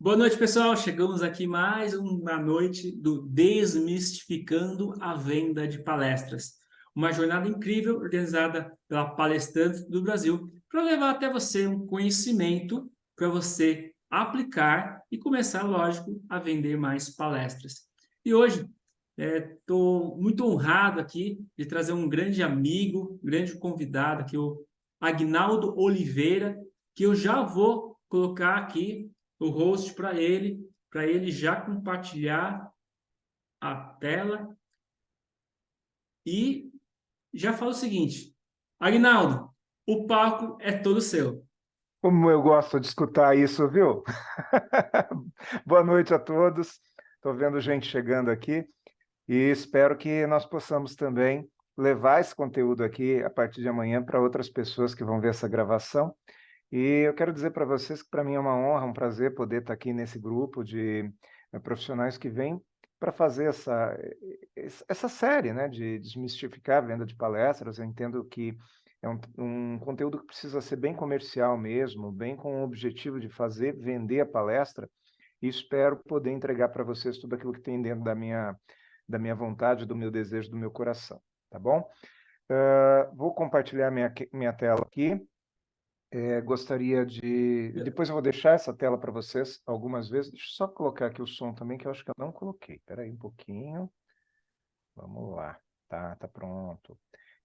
Boa noite, pessoal. Chegamos aqui mais uma noite do Desmistificando a Venda de Palestras. Uma jornada incrível organizada pela Palestrantes do Brasil para levar até você um conhecimento para você aplicar e começar, lógico, a vender mais palestras. E hoje estou muito honrado aqui de trazer um grande amigo, um grande convidado aqui, o Agnaldo Oliveira, que eu já vou colocar aqui o host para ele já compartilhar a tela e já fala o seguinte: Agnaldo, o palco é todo seu. Como eu gosto de escutar isso, viu? Boa noite a todos. Estou vendo gente chegando aqui e espero que nós possamos também levar esse conteúdo aqui a partir de amanhã para outras pessoas que vão ver essa gravação. E eu quero dizer para vocês que para mim é uma honra, um prazer poder estar aqui nesse grupo de profissionais que vêm para fazer essa série, né, de desmistificar a venda de palestras. Eu entendo que é um conteúdo que precisa ser bem comercial mesmo, bem com o objetivo de fazer vender a palestra, e espero poder entregar para vocês tudo aquilo que tem dentro da minha vontade, do meu desejo, do meu coração, tá bom? Vou compartilhar minha tela aqui. Gostaria de... Depois eu vou deixar essa tela para vocês algumas vezes. Deixa eu só colocar aqui o som também, que eu acho que eu não coloquei. Espera aí um pouquinho. Vamos lá. Tá pronto.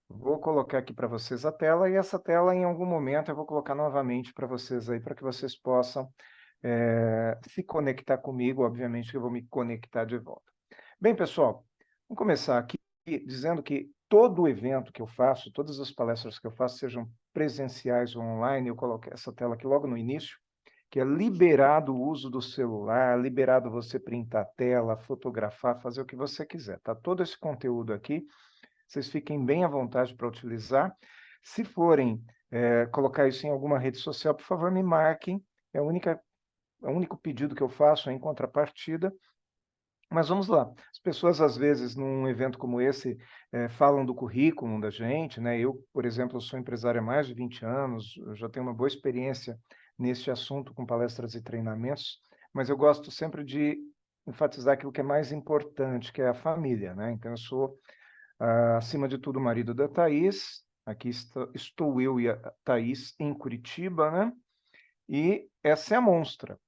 Vou colocar aqui para vocês a tela, e essa tela, em algum momento, eu vou colocar novamente para vocês aí, para que vocês possam se conectar comigo. Obviamente que eu vou me conectar de volta. Bem, pessoal, vamos começar aqui dizendo que todo evento que eu faço, todas as palestras que eu faço, sejam presenciais ou online, eu coloquei essa tela aqui logo no início, que é liberado o uso do celular, liberado você printar a tela, fotografar, fazer o que você quiser, tá? Todo esse conteúdo aqui, vocês fiquem bem à vontade para utilizar. Se forem colocar isso em alguma rede social, por favor, me marquem. O único pedido que eu faço é em contrapartida. Mas vamos lá. As pessoas, às vezes, num evento como esse, falam do currículo da gente, né? Eu, por exemplo, eu sou empresário há mais de 20 anos, eu já tenho uma boa experiência nesse assunto com palestras e treinamentos, mas eu gosto sempre de enfatizar aquilo que é mais importante, que é a família, né? Então, eu sou, acima de tudo, marido da Thaís. Aqui estou eu e a Thaís em Curitiba, né? E essa é a Monstra.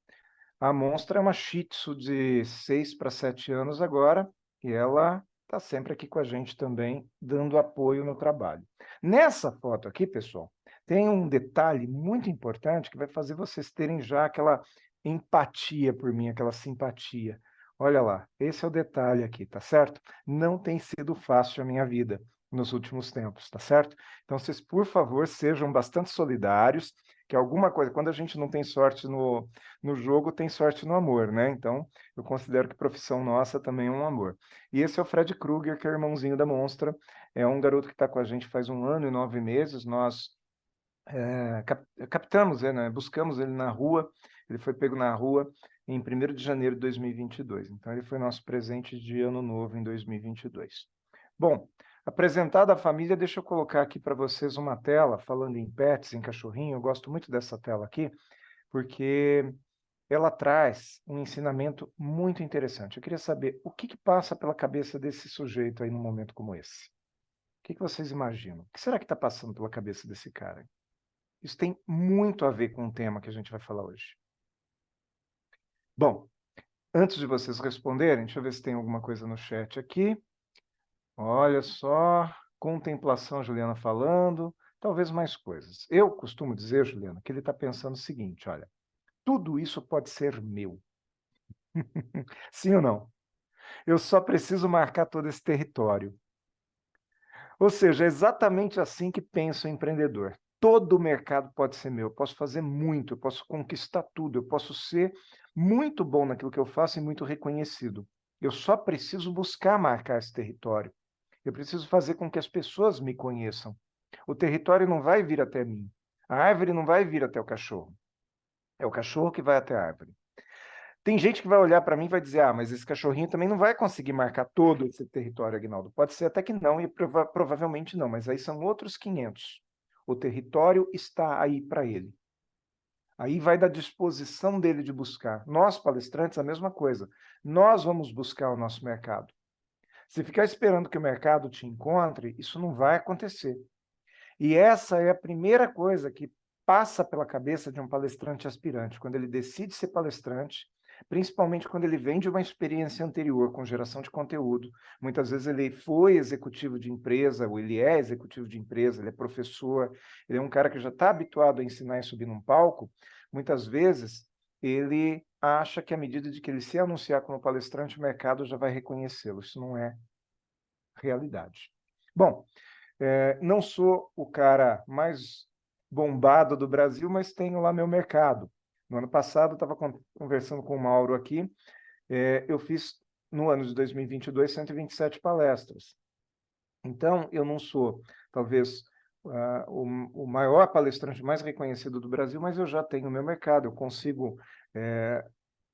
A Monstra é uma Shih Tzu de 6 para 7 anos agora, e ela está sempre aqui com a gente também, dando apoio no trabalho. Nessa foto aqui, pessoal, tem um detalhe muito importante que vai fazer vocês terem já aquela empatia por mim, aquela simpatia. Olha lá, esse é o detalhe aqui, tá certo? Não tem sido fácil a minha vida nos últimos tempos, tá certo? Então, vocês, por favor, sejam bastante solidários, que alguma coisa, quando a gente não tem sorte no jogo, tem sorte no amor, né? Então, eu considero que profissão nossa também é um amor. E esse é o Fred Krueger, que é irmãozinho da Monstra. É um garoto que está com a gente faz 1 ano e 9 meses. Nós captamos ele, né? Buscamos ele na rua. Ele foi pego na rua em 1º de janeiro de 2022. Então, ele foi nosso presente de ano novo em 2022. Bom, apresentada a família, deixa eu colocar aqui para vocês uma tela falando em pets, em cachorrinho. Eu gosto muito dessa tela aqui, porque ela traz um ensinamento muito interessante. Eu queria saber o que passa pela cabeça desse sujeito aí num momento como esse. O que vocês imaginam? O que será que está passando pela cabeça desse cara? Isso tem muito a ver com o tema que a gente vai falar hoje. Bom, antes de vocês responderem, deixa eu ver se tem alguma coisa no chat aqui. Olha só, contemplação, Juliana falando, talvez mais coisas. Eu costumo dizer, Juliana, que ele está pensando o seguinte, olha, tudo isso pode ser meu. Sim ou não? Eu só preciso marcar todo esse território. Ou seja, é exatamente assim que pensa o empreendedor. Todo o mercado pode ser meu, eu posso fazer muito, eu posso conquistar tudo, eu posso ser muito bom naquilo que eu faço e muito reconhecido. Eu só preciso buscar marcar esse território. Eu preciso fazer com que as pessoas me conheçam. O território não vai vir até mim. A árvore não vai vir até o cachorro. É o cachorro que vai até a árvore. Tem gente que vai olhar para mim e vai dizer, mas esse cachorrinho também não vai conseguir marcar todo esse território, Aguinaldo. Pode ser até que não, e provavelmente não, mas aí são outros 500. O território está aí para ele. Aí vai da disposição dele de buscar. Nós, palestrantes, a mesma coisa. Nós vamos buscar o nosso mercado. Se ficar esperando que o mercado te encontre, isso não vai acontecer. E essa é a primeira coisa que passa pela cabeça de um palestrante aspirante, quando ele decide ser palestrante, principalmente quando ele vem de uma experiência anterior com geração de conteúdo. Muitas vezes ele foi executivo de empresa, ou ele é executivo de empresa, ele é professor, ele é um cara que já está habituado a ensinar e subir num palco. Muitas vezes ele acha que à medida de que ele se anunciar como palestrante, o mercado já vai reconhecê-lo. Isso não é realidade. Bom, não sou o cara mais bombado do Brasil, mas tenho lá meu mercado. No ano passado, eu estava conversando com o Mauro aqui, eu fiz, no ano de 2022, 127 palestras. Então, eu não sou, talvez, o maior palestrante mais reconhecido do Brasil, mas eu já tenho meu mercado, eu consigo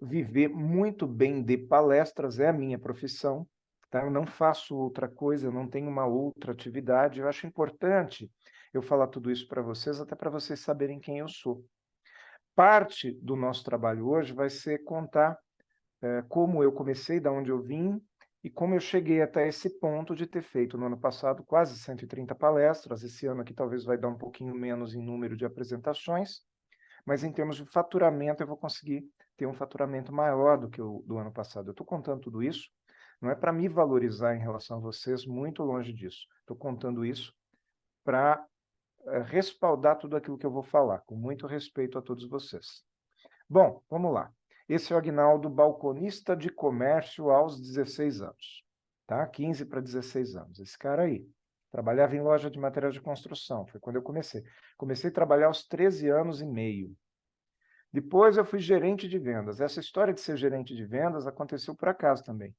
viver muito bem de palestras, é a minha profissão, tá? Eu não faço outra coisa, eu não tenho uma outra atividade. Eu acho importante eu falar tudo isso para vocês, até para vocês saberem quem eu sou. Parte do nosso trabalho hoje vai ser contar como eu comecei, da onde eu vim, e como eu cheguei até esse ponto de ter feito no ano passado quase 130 palestras. Esse ano aqui talvez vai dar um pouquinho menos em número de apresentações, mas em termos de faturamento eu vou conseguir ter um faturamento maior do que o do ano passado. Eu estou contando tudo isso, não é para me valorizar em relação a vocês, muito longe disso. Estou contando isso para respaldar tudo aquilo que eu vou falar, com muito respeito a todos vocês. Bom, vamos lá. Esse é o Aguinaldo, balconista de comércio aos 16 anos, tá? 15 para 16 anos. Esse cara aí. Trabalhava em loja de materiais de construção, foi quando eu comecei. Comecei a trabalhar aos 13 anos e meio. Depois eu fui gerente de vendas. Essa história de ser gerente de vendas aconteceu por acaso também.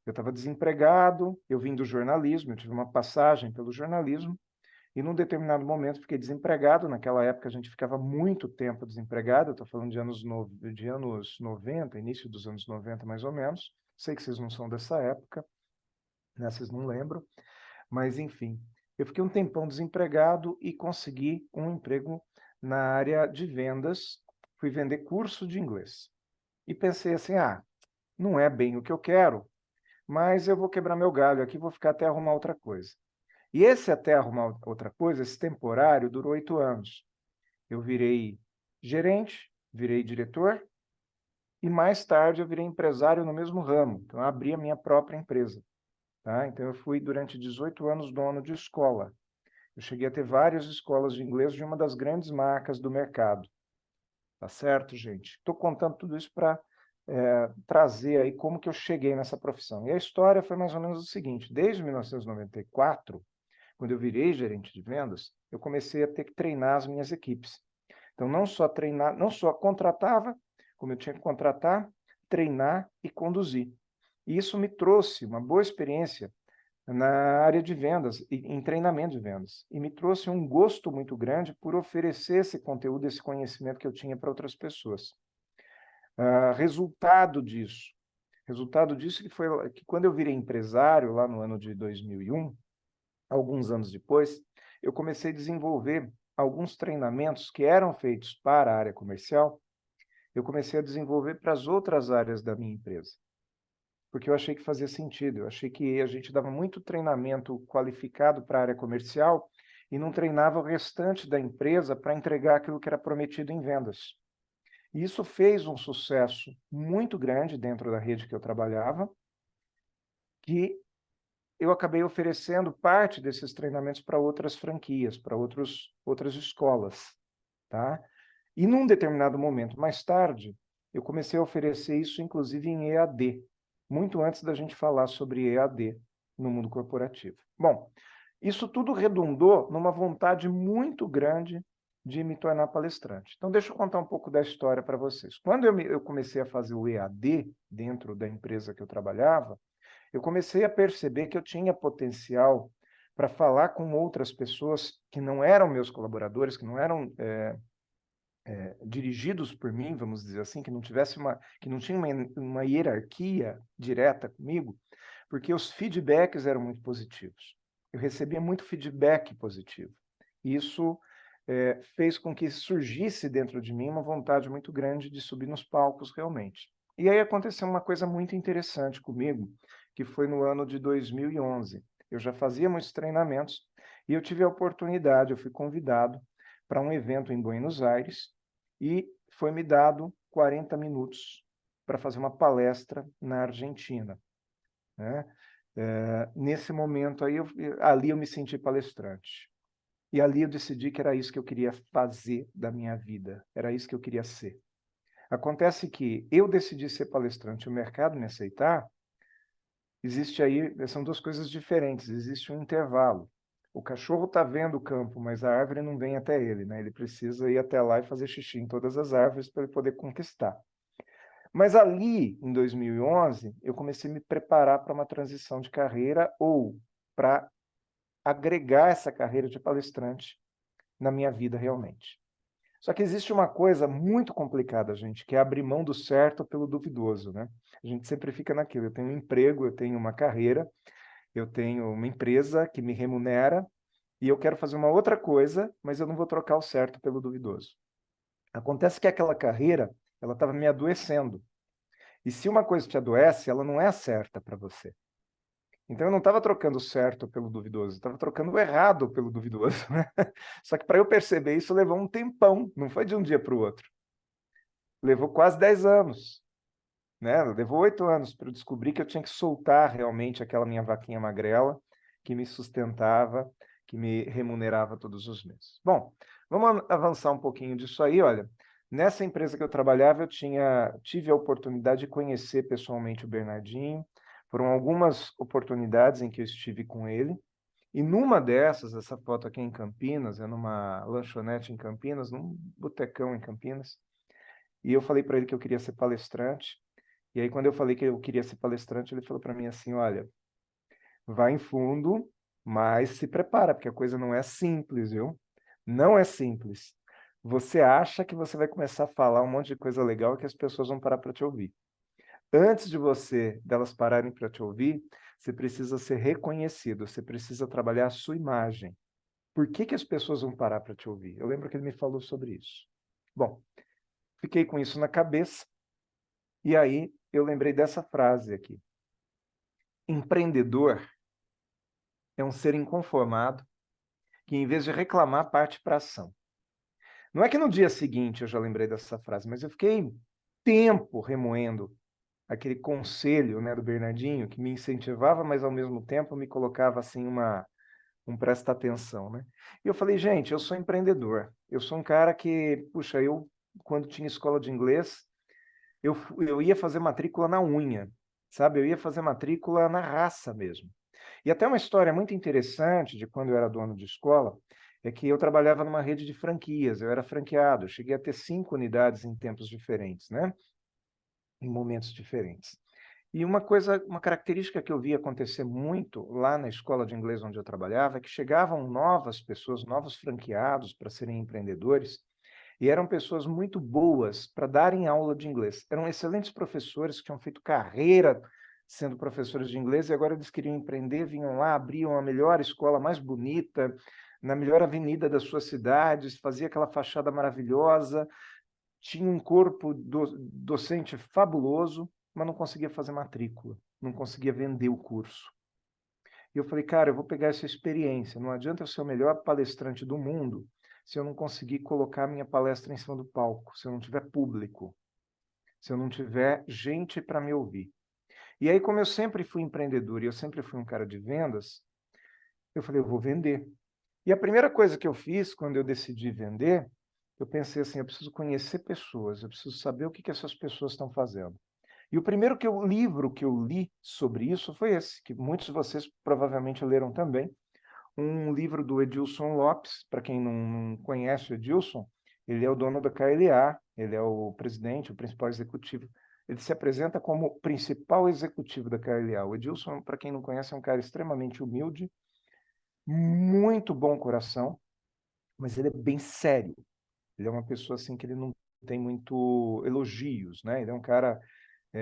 Eu estava desempregado, eu vim do jornalismo, eu tive uma passagem pelo jornalismo, e num determinado momento fiquei desempregado. Naquela época a gente ficava muito tempo desempregado, eu estou falando de anos 90, início dos anos 90 mais ou menos. Sei que vocês não são dessa época, né? Vocês não lembram, mas enfim. Eu fiquei um tempão desempregado e consegui um emprego na área de vendas. Fui vender curso de inglês. E pensei assim, não é bem o que eu quero, mas eu vou quebrar meu galho aqui, vou ficar até arrumar outra coisa. E esse até arrumar outra coisa, esse temporário, durou 8 anos. Eu virei gerente, virei diretor, e mais tarde eu virei empresário no mesmo ramo. Então, eu abri a minha própria empresa. Tá? Então, eu fui, durante 18 anos, dono de escola. Eu cheguei a ter várias escolas de inglês de uma das grandes marcas do mercado. Tá certo, gente? Estou contando tudo isso para trazer aí como que eu cheguei nessa profissão. E a história foi mais ou menos o seguinte: desde 1994, quando eu virei gerente de vendas, eu comecei a ter que treinar as minhas equipes. Então, não só treinar, não só contratava, como eu tinha que contratar, treinar e conduzir. E isso me trouxe uma boa experiência na área de vendas, em treinamento de vendas. E me trouxe um gosto muito grande por oferecer esse conteúdo, esse conhecimento que eu tinha para outras pessoas. Resultado disso que foi que quando eu virei empresário, lá no ano de 2001, alguns anos depois, eu comecei a desenvolver alguns treinamentos que eram feitos para a área comercial, eu comecei a desenvolver para as outras áreas da minha empresa, porque eu achei que fazia sentido, eu achei que a gente dava muito treinamento qualificado para a área comercial e não treinava o restante da empresa para entregar aquilo que era prometido em vendas. E isso fez um sucesso muito grande dentro da rede que eu trabalhava, que eu acabei oferecendo parte desses treinamentos para outras franquias, para outras escolas, tá? E num determinado momento, mais tarde, eu comecei a oferecer isso, inclusive em EAD, muito antes da gente falar sobre EAD no mundo corporativo. Bom, isso tudo redundou numa vontade muito grande de me tornar palestrante. Então, deixa eu contar um pouco da história para vocês. Quando eu comecei a fazer o EAD dentro da empresa que eu trabalhava, eu comecei a perceber que eu tinha potencial para falar com outras pessoas que não eram meus colaboradores, que não eram dirigidos por mim, vamos dizer assim, que não tinha uma hierarquia direta comigo, porque os feedbacks eram muito positivos. Eu recebia muito feedback positivo. Isso fez com que surgisse dentro de mim uma vontade muito grande de subir nos palcos realmente. E aí aconteceu uma coisa muito interessante comigo, que foi no ano de 2011. Eu já fazia muitos treinamentos e eu tive a oportunidade, eu fui convidado para um evento em Buenos Aires e foi me dado 40 minutos para fazer uma palestra na Argentina, né? Nesse momento aí, ali eu me senti palestrante. E ali eu decidi que era isso que eu queria fazer da minha vida, era isso que eu queria ser. Acontece que eu decidi ser palestrante, o mercado me aceitar, existe aí, são duas coisas diferentes, existe um intervalo. O cachorro está vendo o campo, mas a árvore não vem até ele, né? Ele precisa ir até lá e fazer xixi em todas as árvores para ele poder conquistar. Mas ali, em 2011, eu comecei a me preparar para uma transição de carreira ou para agregar essa carreira de palestrante na minha vida realmente. Só que existe uma coisa muito complicada, gente, que é abrir mão do certo pelo duvidoso, né? A gente sempre fica naquilo, eu tenho um emprego, eu tenho uma carreira, eu tenho uma empresa que me remunera e eu quero fazer uma outra coisa, mas eu não vou trocar o certo pelo duvidoso. Acontece que aquela carreira, ela estava me adoecendo. E se uma coisa te adoece, ela não é certa para você. Então eu não estava trocando o certo pelo duvidoso, estava trocando o errado pelo duvidoso, né? Só que para eu perceber isso levou um tempão, não foi de um dia para o outro. Levou quase 10 anos, né? Levou 8 anos para eu descobrir que eu tinha que soltar realmente aquela minha vaquinha magrela que me sustentava, que me remunerava todos os meses. Bom, vamos avançar um pouquinho disso aí, olha. Nessa empresa que eu trabalhava, tive a oportunidade de conhecer pessoalmente o Bernardinho. Foram algumas oportunidades em que eu estive com ele. E numa dessas, essa foto aqui em Campinas, é numa lanchonete em Campinas, num botecão em Campinas. E eu falei para ele que eu queria ser palestrante. E aí, quando eu falei que eu queria ser palestrante, ele falou para mim assim: olha, vai em fundo, mas se prepara, porque a coisa não é simples, viu? Não é simples. Você acha que você vai começar a falar um monte de coisa legal e que as pessoas vão parar para te ouvir. Antes de delas pararem para te ouvir, você precisa ser reconhecido, você precisa trabalhar a sua imagem. Por que que as pessoas vão parar para te ouvir? Eu lembro que ele me falou sobre isso. Bom, fiquei com isso na cabeça e aí eu lembrei dessa frase aqui. Empreendedor é um ser inconformado que, em vez de reclamar, parte para a ação. Não é que no dia seguinte eu já lembrei dessa frase, mas eu fiquei tempo remoendo aquele conselho, né, do Bernardinho, que me incentivava, mas ao mesmo tempo me colocava assim um presta atenção, né? E eu falei, gente, eu sou empreendedor. Eu sou um cara que, puxa, eu quando tinha escola de inglês, eu ia fazer matrícula na unha, sabe? Eu ia fazer matrícula na raça mesmo. E até uma história muito interessante de quando eu era dono de escola, é que eu trabalhava numa rede de franquias, eu era franqueado, eu cheguei a ter 5 unidades em tempos diferentes, né? Em momentos diferentes. E uma característica que eu vi acontecer muito lá na escola de inglês onde eu trabalhava, é que chegavam novas pessoas, novos franqueados para serem empreendedores, e eram pessoas muito boas para darem aula de inglês. Eram excelentes professores que tinham feito carreira sendo professores de inglês e agora eles queriam empreender, vinham lá, abriam a melhor escola mais bonita, na melhor avenida das suas cidades, fazia aquela fachada maravilhosa, tinha um corpo docente fabuloso, mas não conseguia fazer matrícula, não conseguia vender o curso. E eu falei, cara, eu vou pegar essa experiência, não adianta eu ser o melhor palestrante do mundo se eu não conseguir colocar minha palestra em cima do palco, se eu não tiver público, se eu não tiver gente para me ouvir. E aí, como eu sempre fui empreendedor e eu sempre fui um cara de vendas, eu falei, eu vou vender. E a primeira coisa que eu fiz quando eu decidi vender, eu pensei assim, eu preciso conhecer pessoas, eu preciso saber o que que essas pessoas estão fazendo. E o primeiro livro que eu li sobre isso foi esse, que muitos de vocês provavelmente leram também, um livro do Edilson Lopes. Para quem não conhece o Edilson, ele é o dono da KLA, ele é o presidente, o principal executivo. Ele se apresenta como o principal executivo da KLA. O Edilson, para quem não conhece, é um cara extremamente humilde, muito bom coração, mas ele é bem sério. Ele é uma pessoa assim que ele não tem muito elogios, né? Ele é um cara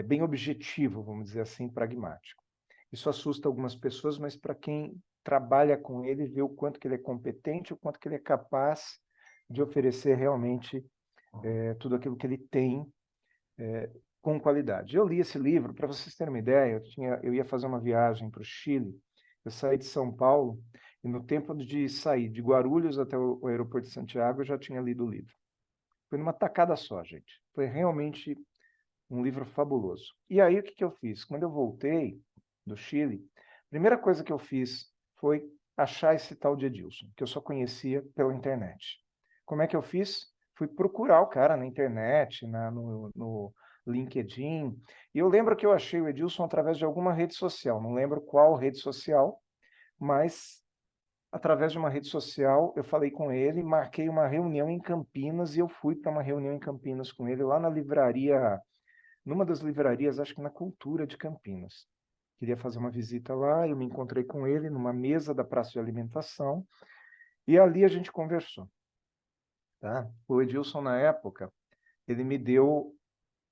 bem objetivo, vamos dizer assim, pragmático. Isso assusta algumas pessoas, mas para quem trabalha com ele, vê o quanto que ele é competente, o quanto que ele é capaz de oferecer realmente tudo aquilo que ele tem com qualidade. Eu li esse livro, para vocês terem uma ideia, eu ia fazer uma viagem para o Chile, eu saí de São Paulo, e no tempo de sair de Guarulhos até o aeroporto de Santiago, eu já tinha lido o livro. Foi numa tacada só, gente. Foi realmente um livro fabuloso. E aí, o que eu fiz? Quando eu voltei do Chile, a primeira coisa que eu fiz foi achar esse tal de Edilson, que eu só conhecia pela internet. Como é que eu fiz? Fui procurar o cara na internet, no LinkedIn. E eu lembro que eu achei o Edilson através de alguma rede social. Não lembro qual rede social, mas através de uma rede social eu falei com ele, marquei uma reunião em Campinas e eu fui para uma reunião em Campinas com ele lá na livraria, numa das livrarias, acho que na Cultura de Campinas. Queria fazer uma visita lá, eu me encontrei com ele numa mesa da praça de alimentação e ali a gente conversou. Tá? O Edilson, na época, ele me deu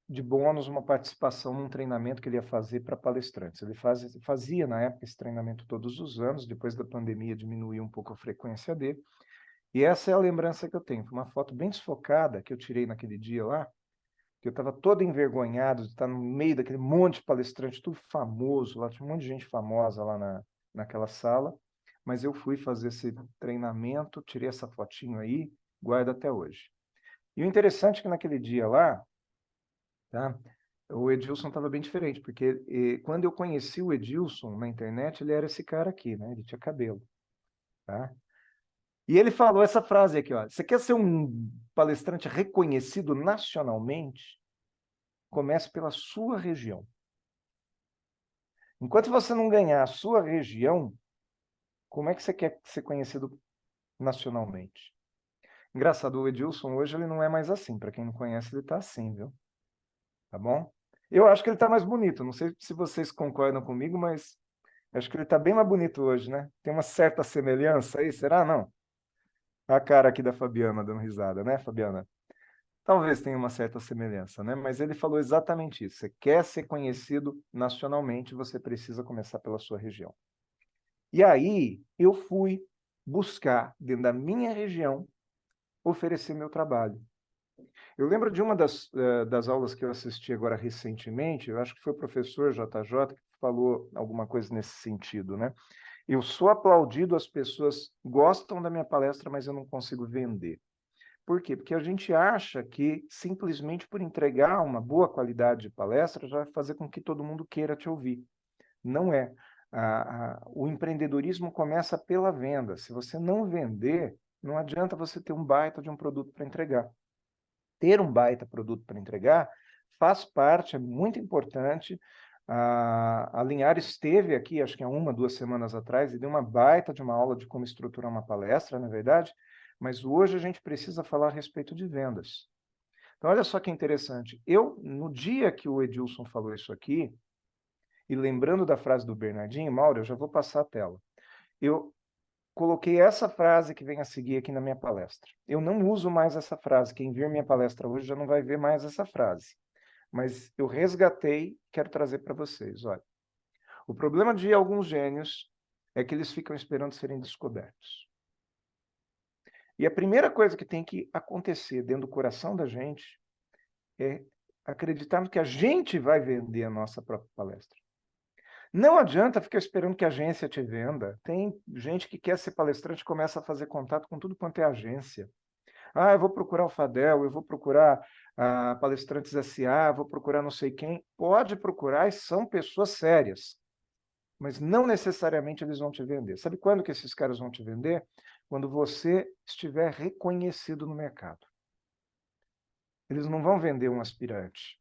de bônus uma participação num treinamento que ele ia fazer para palestrantes. Ele fazia, na época, esse treinamento todos os anos, depois da pandemia diminuiu um pouco a frequência dele. E essa é a lembrança que eu tenho. Foi uma foto bem desfocada que eu tirei naquele dia lá, que eu estava todo envergonhado de estar no meio daquele monte de palestrante, tudo famoso, lá tinha um monte de gente famosa lá naquela sala, mas eu fui fazer esse treinamento, tirei essa fotinho aí, guardo até hoje. E o interessante é que naquele dia lá, tá, o Edilson estava bem diferente, porque quando eu conheci o Edilson na internet, ele era esse cara aqui, né? Ele tinha cabelo, tá? E ele falou essa frase aqui, ó: você quer ser um palestrante reconhecido nacionalmente? Comece pela sua região. Enquanto você não ganhar a sua região, como é que você quer ser conhecido nacionalmente? Engraçado, o Edilson hoje ele não é mais assim. Para quem não conhece, ele está assim, viu? Tá bom? Eu acho que ele está mais bonito. Não sei se vocês concordam comigo, mas acho que ele está bem mais bonito hoje, né? Tem uma certa semelhança aí, será? Não? A cara aqui da Fabiana dando risada, né, Fabiana? Talvez tenha uma certa semelhança, né? Mas ele falou exatamente isso. Você quer ser conhecido nacionalmente, você precisa começar pela sua região. E aí eu fui buscar, dentro da minha região, oferecer meu trabalho. Eu lembro de uma das aulas que eu assisti agora recentemente, eu acho que foi o professor JJ que falou alguma coisa nesse sentido, né? Eu sou aplaudido, as pessoas gostam da minha palestra, mas eu não consigo vender. Por quê? Porque a gente acha que simplesmente por entregar uma boa qualidade de palestra já vai fazer com que todo mundo queira te ouvir. Não é. O empreendedorismo começa pela venda. Se você não vender, não adianta você ter um baita de um produto para entregar. Ter um baita produto para entregar faz parte, é muito importante. A Linhares esteve aqui, acho que há 1, 2 semanas atrás, e deu uma baita de uma aula de como estruturar uma palestra, na verdade, mas hoje a gente precisa falar a respeito de vendas. Então, olha só que interessante. No dia que o Edilson falou isso aqui, e lembrando da frase do Bernardinho, Mauro, eu já vou passar a tela. Eu coloquei essa frase que vem a seguir aqui na minha palestra. Eu não uso mais essa frase. Quem vir minha palestra hoje já não vai ver mais essa frase. Mas eu resgatei, quero trazer para vocês. Olha, o problema de alguns gênios é que eles ficam esperando serem descobertos. E a primeira coisa que tem que acontecer dentro do coração da gente é acreditarmos que a gente vai vender a nossa própria palestra. Não adianta ficar esperando que a agência te venda. Tem gente que quer ser palestrante e começa a fazer contato com tudo quanto é agência. Ah, eu vou procurar o Fadel, eu vou procurar a Palestrantes SA, vou procurar não sei quem. Pode procurar, e são pessoas sérias. Mas não necessariamente eles vão te vender. Sabe quando que esses caras vão te vender? Quando você estiver reconhecido no mercado. Eles não vão vender um aspirante.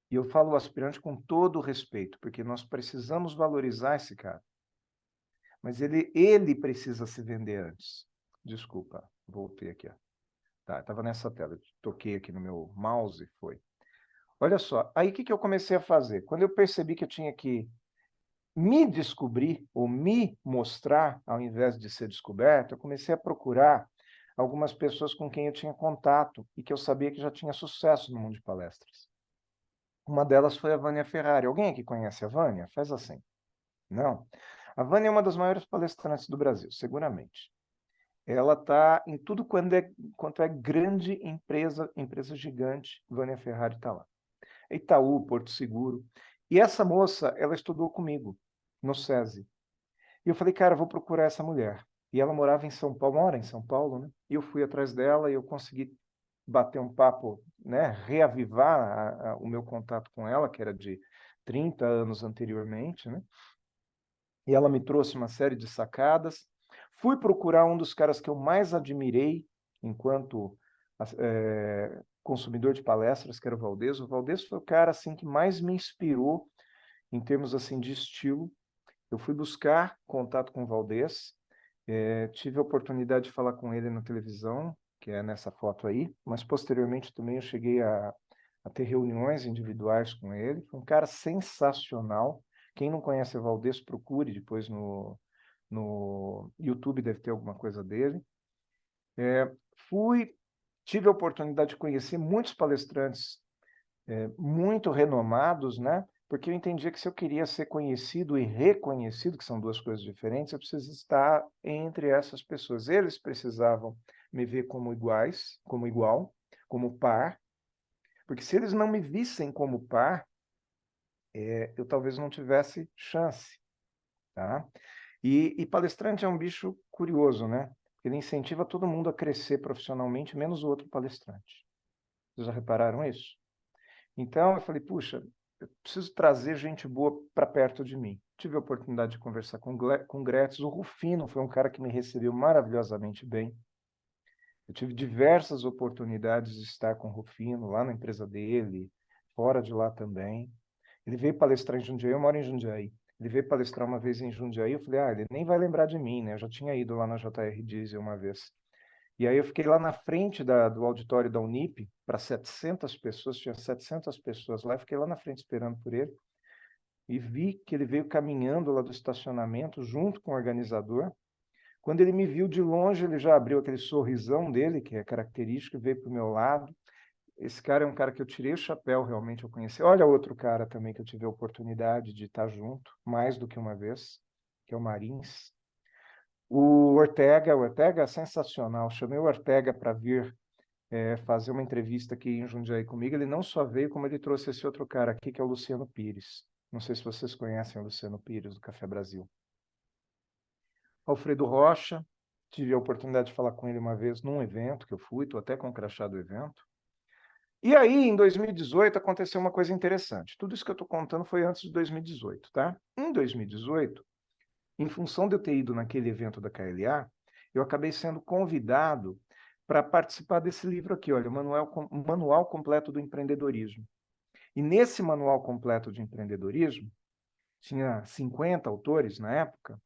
E eu falo aspirante com todo o respeito, porque nós precisamos valorizar esse cara. Mas ele precisa se vender antes. Desculpa, voltei aqui. Ó. Tá, estava nessa tela. Toquei aqui no meu mouse e foi. Olha só, aí o que eu comecei a fazer? Quando eu percebi que eu tinha que me descobrir ou me mostrar, ao invés de ser descoberto, eu comecei a procurar algumas pessoas com quem eu tinha contato e que eu sabia que já tinha sucesso no mundo de palestras. Uma delas foi a Vânia Ferrari. Alguém aqui conhece a Vânia? Faz assim. Não? A Vânia é uma das maiores palestrantes do Brasil, seguramente. ela está em tudo quanto é grande empresa gigante, Vânia Ferrari está lá. Itaú, Porto Seguro. E essa moça, ela estudou comigo no SESI. E eu falei, cara, vou procurar essa mulher. E ela morava em São Paulo, mora em São Paulo, né? E eu fui atrás dela e eu consegui bater um papo, né? Reavivar o meu contato com ela, que era de 30 anos anteriormente, né? E ela me trouxe uma série de sacadas. Fui procurar um dos caras que eu mais admirei enquanto consumidor de palestras, que era o Valdez. O Valdez foi o cara assim que mais me inspirou em termos assim de estilo. Eu fui buscar contato com o Valdez, tive a oportunidade de falar com ele na televisão, que é nessa foto aí, mas posteriormente também eu cheguei a ter reuniões individuais com ele. Foi um cara sensacional. Quem não conhece o Valdez, procure depois no YouTube, deve ter alguma coisa dele. Tive a oportunidade de conhecer muitos palestrantes muito renomados, né? Porque eu entendia que se eu queria ser conhecido e reconhecido, que são duas coisas diferentes, eu preciso estar entre essas pessoas. Eles precisavam me ver como iguais, como igual, como par, porque se eles não me vissem como par, eu talvez não tivesse chance, tá? E palestrante é um bicho curioso, né? Ele incentiva todo mundo a crescer profissionalmente, menos o outro palestrante. Vocês já repararam isso? Então, eu falei, puxa, eu preciso trazer gente boa para perto de mim. Tive a oportunidade de conversar com Gretz. O Rufino foi um cara que me recebeu maravilhosamente bem. Eu tive diversas oportunidades de estar com o Rufino lá na empresa dele, fora de lá também. Ele veio palestrar em Jundiaí, eu moro em Jundiaí. Ele veio palestrar uma vez em Jundiaí, eu falei, ele nem vai lembrar de mim, né? Eu já tinha ido lá na JR Diesel uma vez. E aí eu fiquei lá na frente do auditório da Unip, para 700 pessoas, tinha 700 pessoas lá, eu fiquei lá na frente esperando por ele, e vi que ele veio caminhando lá do estacionamento, junto com o organizador. Quando ele me viu de longe, ele já abriu aquele sorrisão dele, que é característico, veio para o meu lado. Esse cara é um cara que eu tirei o chapéu, realmente, eu conheci. Olha outro cara também que eu tive a oportunidade de estar junto, mais do que uma vez, que é o Marins. O Ortega é sensacional. Chamei o Ortega para vir fazer uma entrevista aqui em Jundiaí comigo. Ele não só veio, como ele trouxe esse outro cara aqui, que é o Luciano Pires. Não sei se vocês conhecem o Luciano Pires, do Café Brasil. Alfredo Rocha, tive a oportunidade de falar com ele uma vez num evento que eu fui, estou até com o crachá do evento. E aí, em 2018, aconteceu uma coisa interessante. Tudo isso que eu estou contando foi antes de 2018, tá? Em 2018, em função de eu ter ido naquele evento da KLA, eu acabei sendo convidado para participar desse livro aqui, olha, o Manual Completo do Empreendedorismo. E nesse Manual Completo de Empreendedorismo, tinha 50 autores na época,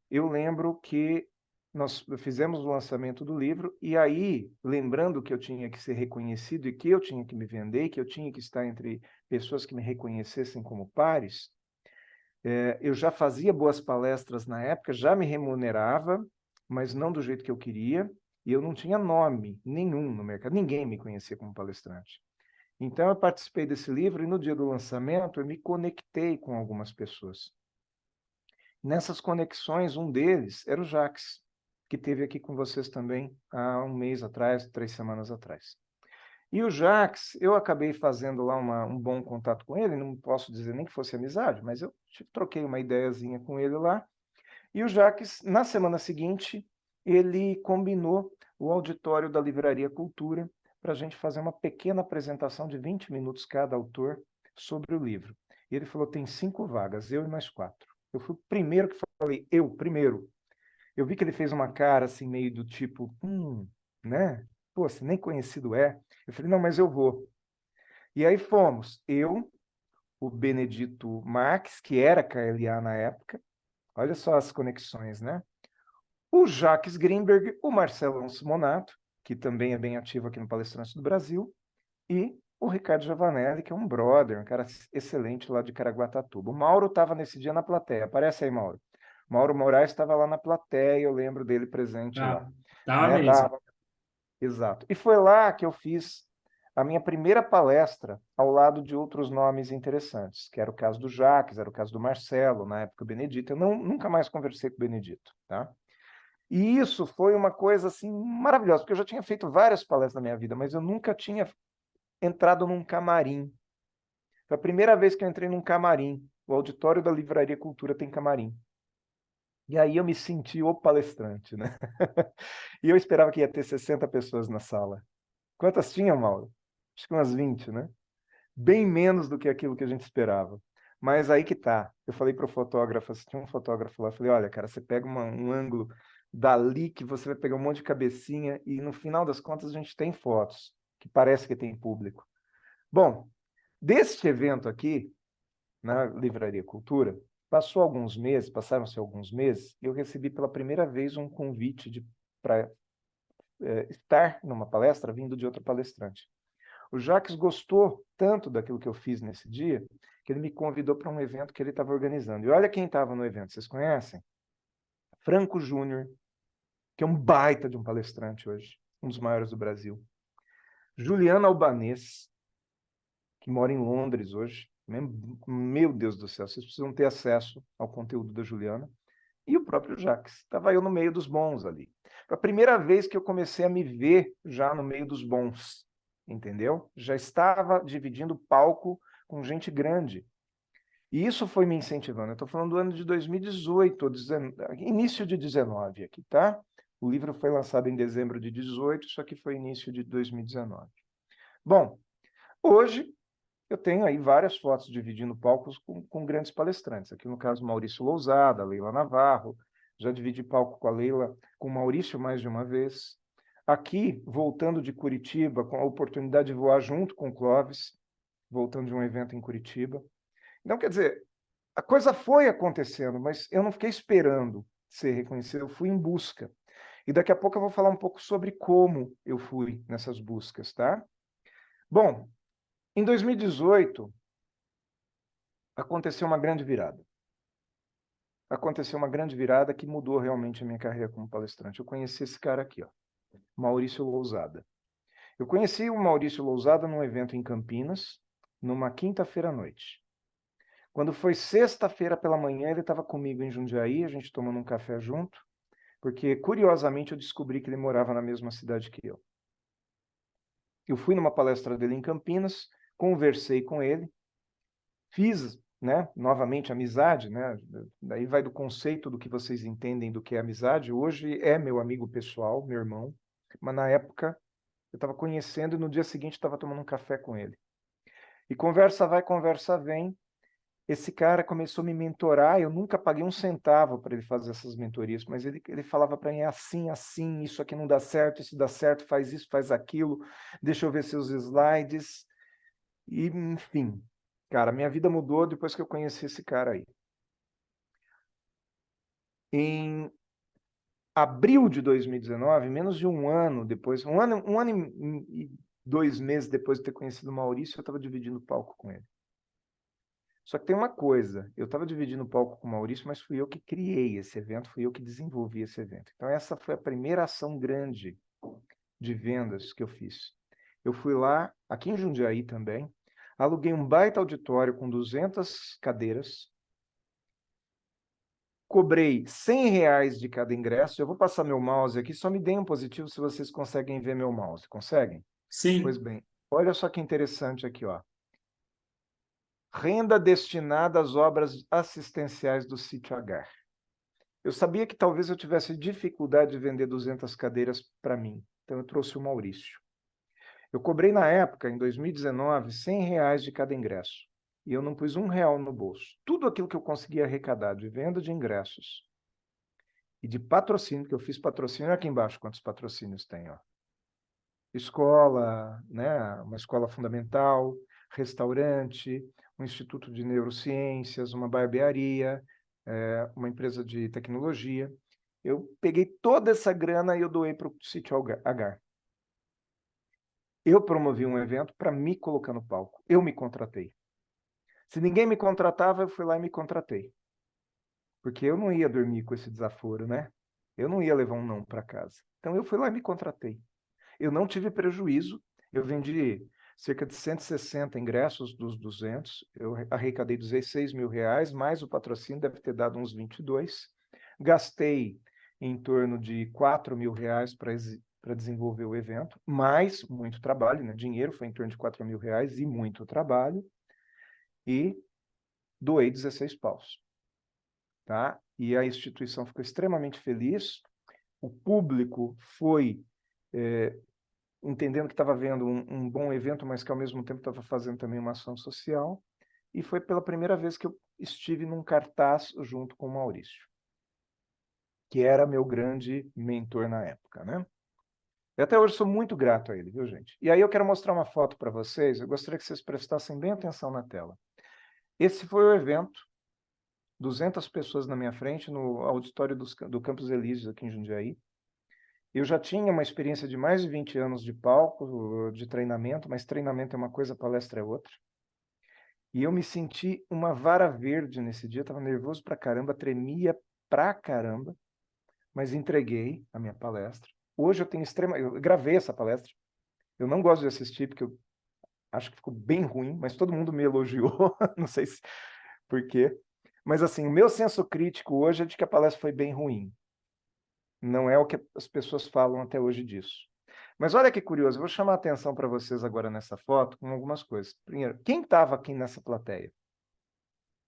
eu lembro que nós fizemos o lançamento do livro, e aí, lembrando que eu tinha que ser reconhecido e que eu tinha que me vender, que eu tinha que estar entre pessoas que me reconhecessem como pares, eu já fazia boas palestras na época, já me remunerava, mas não do jeito que eu queria, e eu não tinha nome nenhum no mercado, ninguém me conhecia como palestrante. Então, eu participei desse livro e no dia do lançamento eu me conectei com algumas pessoas. Nessas conexões, um deles era o Jaques, que esteve aqui com vocês também há um mês atrás, 3 semanas atrás. E o Jaques, eu acabei fazendo lá um bom contato com ele, não posso dizer nem que fosse amizade, mas eu troquei uma ideiazinha com ele lá. E o Jaques, na semana seguinte, ele combinou o auditório da Livraria Cultura para a gente fazer uma pequena apresentação de 20 minutos cada autor sobre o livro. E ele falou, tem 5 vagas, eu e mais 4. Eu fui o primeiro que falei, eu, primeiro. Eu vi que ele fez uma cara assim, meio do tipo, né? Pô, se nem conhecido é. Eu falei, não, mas eu vou. E aí fomos, eu, o Benedito Marques, que era KLA na época, olha só as conexões, né? O Jacques Greenberg, o Marcelo Simonato, que também é bem ativo aqui no Palestrantes do Brasil, e o Ricardo Giovanelli, que é um brother, um cara excelente lá de Caraguatatuba. O Mauro estava nesse dia na plateia. Aparece aí, Mauro. Mauro Moraes estava lá na plateia, eu lembro dele presente lá. Tava Né? mesmo. Exato. E foi lá que eu fiz a minha primeira palestra ao lado de outros nomes interessantes, que era o caso do Jacques, era o caso do Marcelo, na época o Benedito. Eu nunca mais conversei com o Benedito, tá? E isso foi uma coisa assim maravilhosa, porque eu já tinha feito várias palestras na minha vida, mas eu nunca tinha entrado num camarim. Foi a primeira vez que eu entrei num camarim. O auditório da Livraria Cultura tem camarim. E aí eu me senti o palestrante, né? E eu esperava que ia ter 60 pessoas na sala. Quantas tinha, Mauro? Acho que umas 20, né? Bem menos do que aquilo que a gente esperava. Mas aí que tá. Eu falei para o fotógrafo, tinha um fotógrafo lá, eu falei, olha, cara, você pega um ângulo dali que você vai pegar um monte de cabecinha e no final das contas a gente tem fotos, que parece que tem público. Bom, deste evento aqui, na Livraria Cultura, passaram-se alguns meses, e eu recebi pela primeira vez um convite para estar numa palestra vindo de outro palestrante. O Jacques gostou tanto daquilo que eu fiz nesse dia, que ele me convidou para um evento que ele estava organizando. E olha quem estava no evento, vocês conhecem? Franco Júnior, que é um baita de um palestrante hoje, um dos maiores do Brasil. Juliana Albanês, que mora em Londres hoje. Meu Deus do céu, vocês precisam ter acesso ao conteúdo da Juliana. E o próprio Jacques. Estava eu no meio dos bons ali. Foi a primeira vez que eu comecei a me ver já no meio dos bons, entendeu? Já estava dividindo palco com gente grande. E isso foi me incentivando. Eu estou falando do ano de 2018, início de 19 aqui, tá? O livro foi lançado em dezembro de 18, isso aqui foi início de 2019. Bom, hoje eu tenho aí várias fotos dividindo palcos com grandes palestrantes. Aqui no caso, Maurício Lousada, Leila Navarro. Já dividi palco com a Leila, com o Maurício mais de uma vez. Aqui, voltando de Curitiba, com a oportunidade de voar junto com o Clóvis, voltando de um evento em Curitiba. Então, quer dizer, a coisa foi acontecendo, mas eu não fiquei esperando ser reconhecido, eu fui em busca. E daqui a pouco eu vou falar um pouco sobre como eu fui nessas buscas, tá? Bom, em 2018, aconteceu uma grande virada. Aconteceu uma grande virada que mudou realmente a minha carreira como palestrante. Eu conheci esse cara aqui, ó, Maurício Lousada. Eu conheci o Maurício Lousada num evento em Campinas, numa quinta-feira à noite. Quando foi sexta-feira pela manhã, ele estava comigo em Jundiaí, a gente tomando um café junto, porque, curiosamente, eu descobri que ele morava na mesma cidade que eu. Eu fui numa palestra dele em Campinas, conversei com ele, fiz, né, novamente amizade, né? Daí vai do conceito do que vocês entendem do que é amizade. Hoje é meu amigo pessoal, meu irmão, mas na época eu estava conhecendo e no dia seguinte estava tomando um café com ele. E conversa vai, conversa vem. Esse cara começou a me mentorar. Eu nunca paguei um centavo para ele fazer essas mentorias, mas ele falava para mim assim, assim, isso aqui não dá certo, isso dá certo, faz isso, faz aquilo, deixa eu ver seus slides. E, enfim, cara, minha vida mudou depois que eu conheci esse cara aí. Em abril de 2019, menos de um ano depois, um ano e 2 meses depois de ter conhecido o Maurício, eu estava dividindo o palco com ele. Só que tem uma coisa, eu estava dividindo o palco com o Maurício, mas fui eu que criei esse evento, fui eu que desenvolvi esse evento. Então essa foi a primeira ação grande de vendas que eu fiz. Eu fui lá, aqui em Jundiaí também, aluguei um baita auditório com 200 cadeiras, cobrei R$ 100 de cada ingresso. Eu vou passar meu mouse aqui, só me deem um positivo se vocês conseguem ver meu mouse. Conseguem? Pois Sim. bem, olha só que interessante aqui, ó. Renda destinada às obras assistenciais do Sítio H. Eu sabia que talvez eu tivesse dificuldade de vender 200 cadeiras para mim, então eu trouxe o Maurício. Eu cobrei na época, em 2019, R$ 100 de cada ingresso. E eu não pus R$ 1 no bolso. Tudo aquilo que eu conseguia arrecadar de venda de ingressos e de patrocínio, que eu fiz patrocínio, aqui embaixo quantos patrocínios tem, ó. Escola, né, uma escola fundamental, restaurante, um instituto de neurociências, uma barbearia, uma empresa de tecnologia. Eu peguei toda essa grana e eu doei para o Sítio H. Eu promovi um evento para me colocar no palco. Eu me contratei. Se ninguém me contratava, eu fui lá e me contratei. Porque eu não ia dormir com esse desaforo, né? Eu não ia levar um não para casa. Então eu fui lá e me contratei. Eu não tive prejuízo. Eu vendi cerca de 160 ingressos dos 200. Eu arrecadei R$ 16 mil, mais o patrocínio deve ter dado uns 22. Gastei em torno de R$ 4.000 para desenvolver o evento, mais muito trabalho, né? Dinheiro foi em torno de R$ 4.000 e muito trabalho, e doei 16 paus, tá? E a instituição ficou extremamente feliz, o público foi entendendo que estava vendo um bom evento, mas que ao mesmo tempo estava fazendo também uma ação social, e foi pela primeira vez que eu estive num cartaz junto com o Maurício, que era meu grande mentor na época, né? Eu até hoje sou muito grato a ele, viu, gente? E aí eu quero mostrar uma foto para vocês, eu gostaria que vocês prestassem bem atenção na tela. Esse foi o evento, 200 pessoas na minha frente, no auditório do Campos Elíseos, aqui em Jundiaí. Eu já tinha uma experiência de mais de 20 anos de palco, de treinamento, mas treinamento é uma coisa, palestra é outra. E eu me senti uma vara verde nesse dia, estava nervoso pra caramba, tremia pra caramba, mas entreguei a minha palestra. Hoje eu tenho eu gravei essa palestra, eu não gosto de assistir, porque eu acho que ficou bem ruim, mas todo mundo me elogiou, não sei se por quê. Mas assim, o meu senso crítico hoje é de que a palestra foi bem ruim. Não é o que as pessoas falam até hoje disso. Mas olha que curioso, eu vou chamar a atenção para vocês agora nessa foto com algumas coisas. Primeiro, quem estava aqui nessa plateia?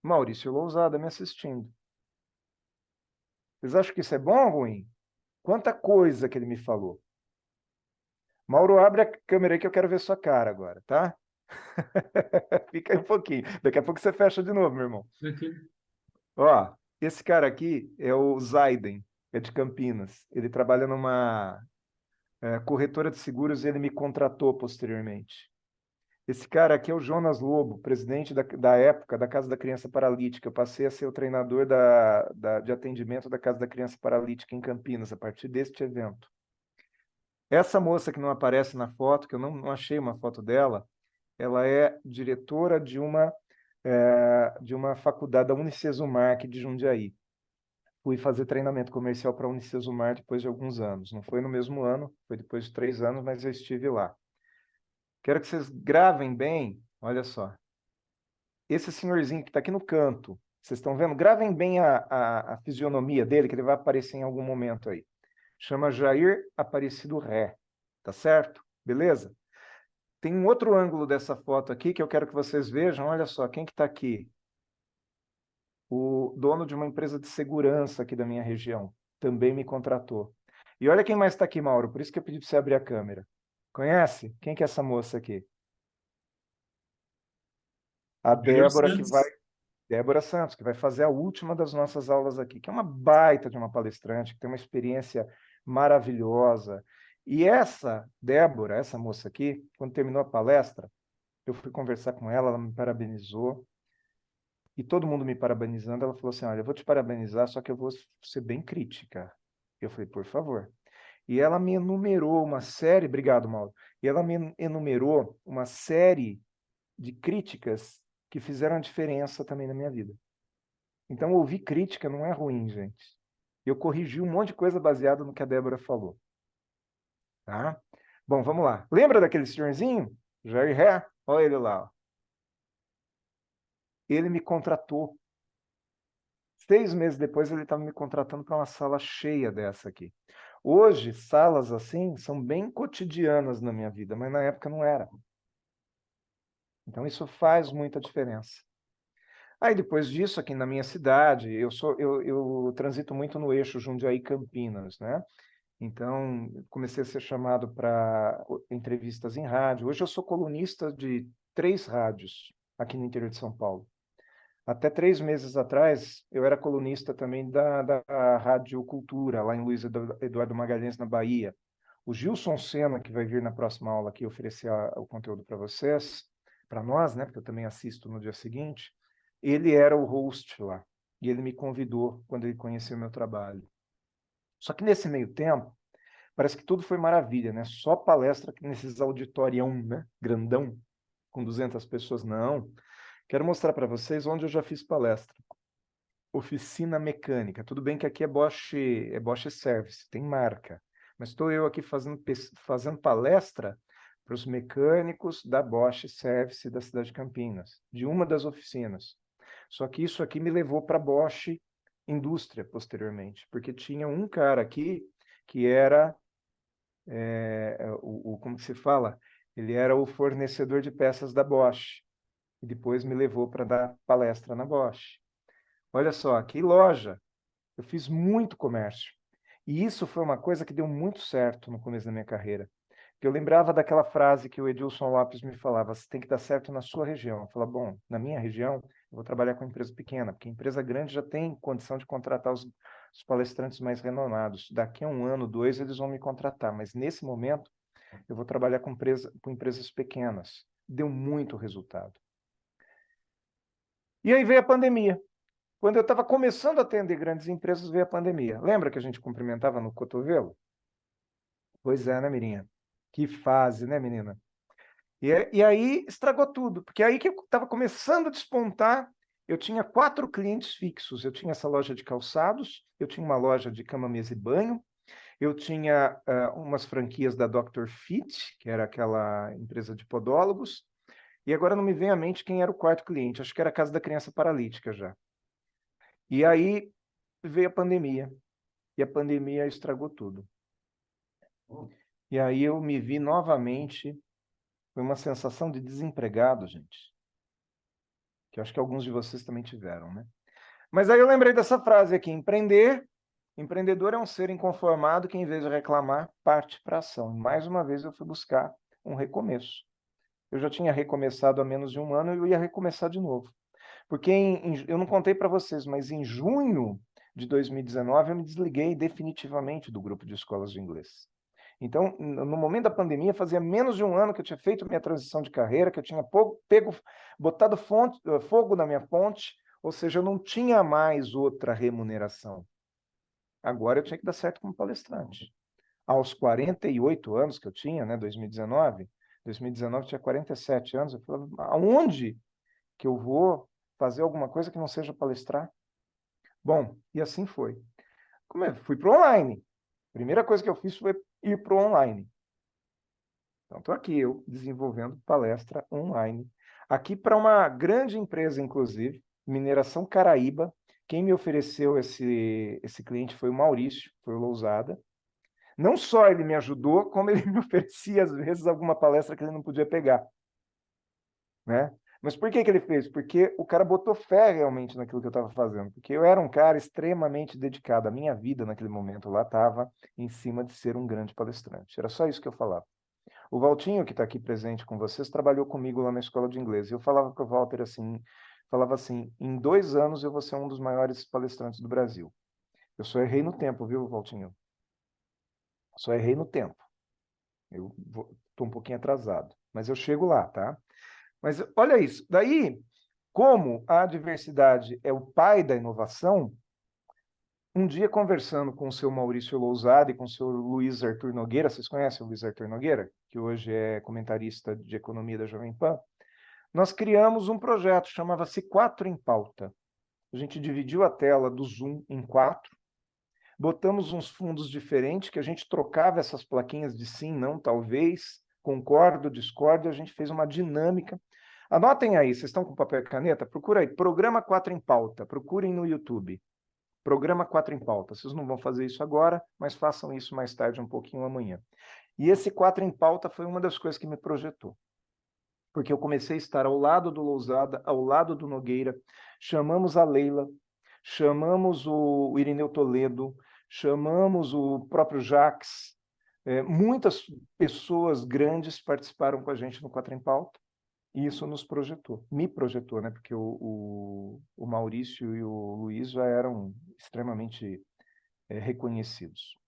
Maurício Lousada me assistindo. Vocês acham que isso é bom ou ruim? Quanta coisa que ele me falou. Mauro, abre a câmera aí que eu quero ver sua cara agora, tá? Fica aí um pouquinho. Daqui a pouco você fecha de novo, meu irmão. Tranquilo. Ó, esse cara aqui é o Zaiden, é de Campinas. Ele trabalha numa corretora de seguros e ele me contratou posteriormente. Esse cara aqui é o Jonas Lobo, presidente da época da Casa da Criança Paralítica. Eu passei a ser o treinador de atendimento da Casa da Criança Paralítica em Campinas, a partir deste evento. Essa moça que não aparece na foto, que eu não achei uma foto dela, ela é diretora de uma faculdade da Unicesumar aqui de Jundiaí. Fui fazer treinamento comercial para a Unicesumar depois de alguns anos. Não foi no mesmo ano, foi depois de 3 anos, mas eu estive lá. Quero que vocês gravem bem, olha só. Esse senhorzinho que está aqui no canto, vocês estão vendo? Gravem bem a fisionomia dele, que ele vai aparecer em algum momento aí. Chama Jair Aparecido Ré, tá certo? Beleza? Tem um outro ângulo dessa foto aqui que eu quero que vocês vejam. Olha só, quem que está aqui? O dono de uma empresa de segurança aqui da minha região. Também me contratou. E olha quem mais está aqui, Mauro. Por isso que eu pedi para você abrir a câmera. Conhece? Quem que é essa moça aqui? A Júlio Débora, Santos. Débora Santos, que vai fazer a última das nossas aulas aqui, que é uma baita de uma palestrante, que tem uma experiência maravilhosa. E essa Débora, essa moça aqui, quando terminou a palestra, eu fui conversar com ela, ela me parabenizou, e todo mundo me parabenizando, ela falou assim, olha, eu vou te parabenizar, só que eu vou ser bem crítica. Eu falei, por favor. E ela me enumerou uma série, obrigado, Mauro, e ela me enumerou uma série de críticas que fizeram a diferença também na minha vida. Então, ouvir crítica não é ruim, gente. Eu corrigi um monte de coisa baseada no que a Débora falou. Tá? Bom, vamos lá. Lembra daquele senhorzinho? Jair Ré? Olha ele lá. Ó. Ele me contratou. 6 meses depois, ele estava me contratando para uma sala cheia dessa aqui. Hoje, salas assim são bem cotidianas na minha vida, mas na época não era. Então, isso faz muita diferença. Aí, depois disso, aqui na minha cidade, eu transito muito no eixo Jundiaí-Campinas, né? Então, comecei a ser chamado para entrevistas em rádio. Hoje eu sou colunista de 3 rádios aqui no interior de São Paulo. Até 3 meses atrás, eu era colunista também da Rádio Cultura, lá em Luiz Eduardo Magalhães, na Bahia. O Gilson Sena, que vai vir na próxima aula aqui oferecer o conteúdo para vocês, para nós, né, porque eu também assisto no dia seguinte, ele era o host lá. E ele me convidou quando ele conheceu o meu trabalho. Só que nesse meio tempo, parece que tudo foi maravilha, né? Só palestra nesses auditorião, né? Grandão, com 200 pessoas. Não. Quero mostrar para vocês onde eu já fiz palestra. Oficina mecânica. Tudo bem que aqui é Bosch Service, tem marca. Mas estou eu aqui fazendo palestra para os mecânicos da Bosch Service da cidade de Campinas, de uma das oficinas. Só que isso aqui me levou para Bosch indústria posteriormente, porque tinha um cara aqui que era, como que se fala? Ele era o fornecedor de peças da Bosch, e depois me levou para dar palestra na Bosch. Olha só, que loja! Eu fiz muito comércio. E isso foi uma coisa que deu muito certo no começo da minha carreira. Eu lembrava daquela frase que o Edilson Lopes me falava: você tem que dar certo na sua região. Eu falava: bom, na minha região, eu vou trabalhar com empresa pequena, porque empresa grande já tem condição de contratar os palestrantes mais renomados. Daqui a 1 ano, 2, eles vão me contratar, mas nesse momento, eu vou trabalhar com empresas pequenas. Deu muito resultado. E aí veio a pandemia. Quando eu estava começando a atender grandes empresas, veio a pandemia. Lembra que a gente cumprimentava no cotovelo? Pois é, né, Mirinha? Que fase, né, menina? E aí estragou tudo, porque aí que eu estava começando a despontar, eu tinha 4 clientes fixos. Eu tinha essa loja de calçados, eu tinha uma loja de cama, mesa e banho, eu tinha umas franquias da Dr. Fit, que era aquela empresa de podólogos, e agora não me vem à mente quem era o quarto cliente, acho que era a Casa da Criança Paralítica já. E aí veio a pandemia, e a pandemia estragou tudo. E aí eu me vi novamente, foi uma sensação de desempregado, gente, que eu acho que alguns de vocês também tiveram, né? Mas aí eu lembrei dessa frase aqui: empreendedor é um ser inconformado que, em vez de reclamar, parte para a ação. Mais uma vez eu fui buscar um recomeço. Eu já tinha recomeçado há menos de 1 ano e eu ia recomeçar de novo. Porque eu não contei para vocês, mas em junho de 2019 eu me desliguei definitivamente do grupo de escolas de inglês. Então, no momento da pandemia, fazia menos de 1 ano que eu tinha feito minha transição de carreira, que eu tinha botado fogo na minha fonte, ou seja, eu não tinha mais outra remuneração. Agora eu tinha que dar certo como palestrante. Aos 48 anos que eu tinha, né, 2019 eu tinha 47 anos, eu falava: aonde que eu vou fazer alguma coisa que não seja palestrar? Bom, e assim foi. Fui para o online. A primeira coisa que eu fiz foi ir para o online. Então, estou aqui, eu desenvolvendo palestra online. Aqui para uma grande empresa, inclusive, Mineração Caraíba. Quem me ofereceu esse cliente foi o Maurício, foi o Lousada. Não só ele me ajudou, como ele me oferecia, às vezes, alguma palestra que ele não podia pegar. Né? Mas por que ele fez? Porque o cara botou fé realmente naquilo que eu estava fazendo. Porque eu era um cara extremamente dedicado. A minha vida naquele momento lá estava em cima de ser um grande palestrante. Era só isso que eu falava. O Valtinho, que está aqui presente com vocês, trabalhou comigo lá na escola de inglês. E eu falava para o Walter assim, falava assim: em 2 anos eu vou ser um dos maiores palestrantes do Brasil. Eu só errei no tempo, viu, Valtinho? Só errei no tempo. Eu estou um pouquinho atrasado, mas eu chego lá, tá? Mas olha isso. Daí, como a diversidade é o pai da inovação, um dia conversando com o seu Maurício Lousada e com o seu Luiz Arthur Nogueira, vocês conhecem o Luiz Arthur Nogueira, que hoje é comentarista de economia da Jovem Pan, nós criamos um projeto, chamava-se 4 em Pauta. A gente dividiu a tela do Zoom em 4, botamos uns fundos diferentes, que a gente trocava essas plaquinhas de sim, não, talvez, concordo, discordo, e a gente fez uma dinâmica. Anotem aí, vocês estão com papel e caneta? Procura aí, Programa 4 em Pauta, procurem no YouTube. Programa 4 em Pauta. Vocês não vão fazer isso agora, mas façam isso mais tarde, um pouquinho amanhã. E esse 4 em Pauta foi uma das coisas que me projetou. Porque eu comecei a estar ao lado do Lousada, ao lado do Nogueira, chamamos a Leila, chamamos o Irineu Toledo, chamamos o próprio Jax, muitas pessoas grandes participaram com a gente no 4 em Pauta, e isso nos projetou, me projetou, né? Porque o Maurício e o Luiz já eram extremamente reconhecidos.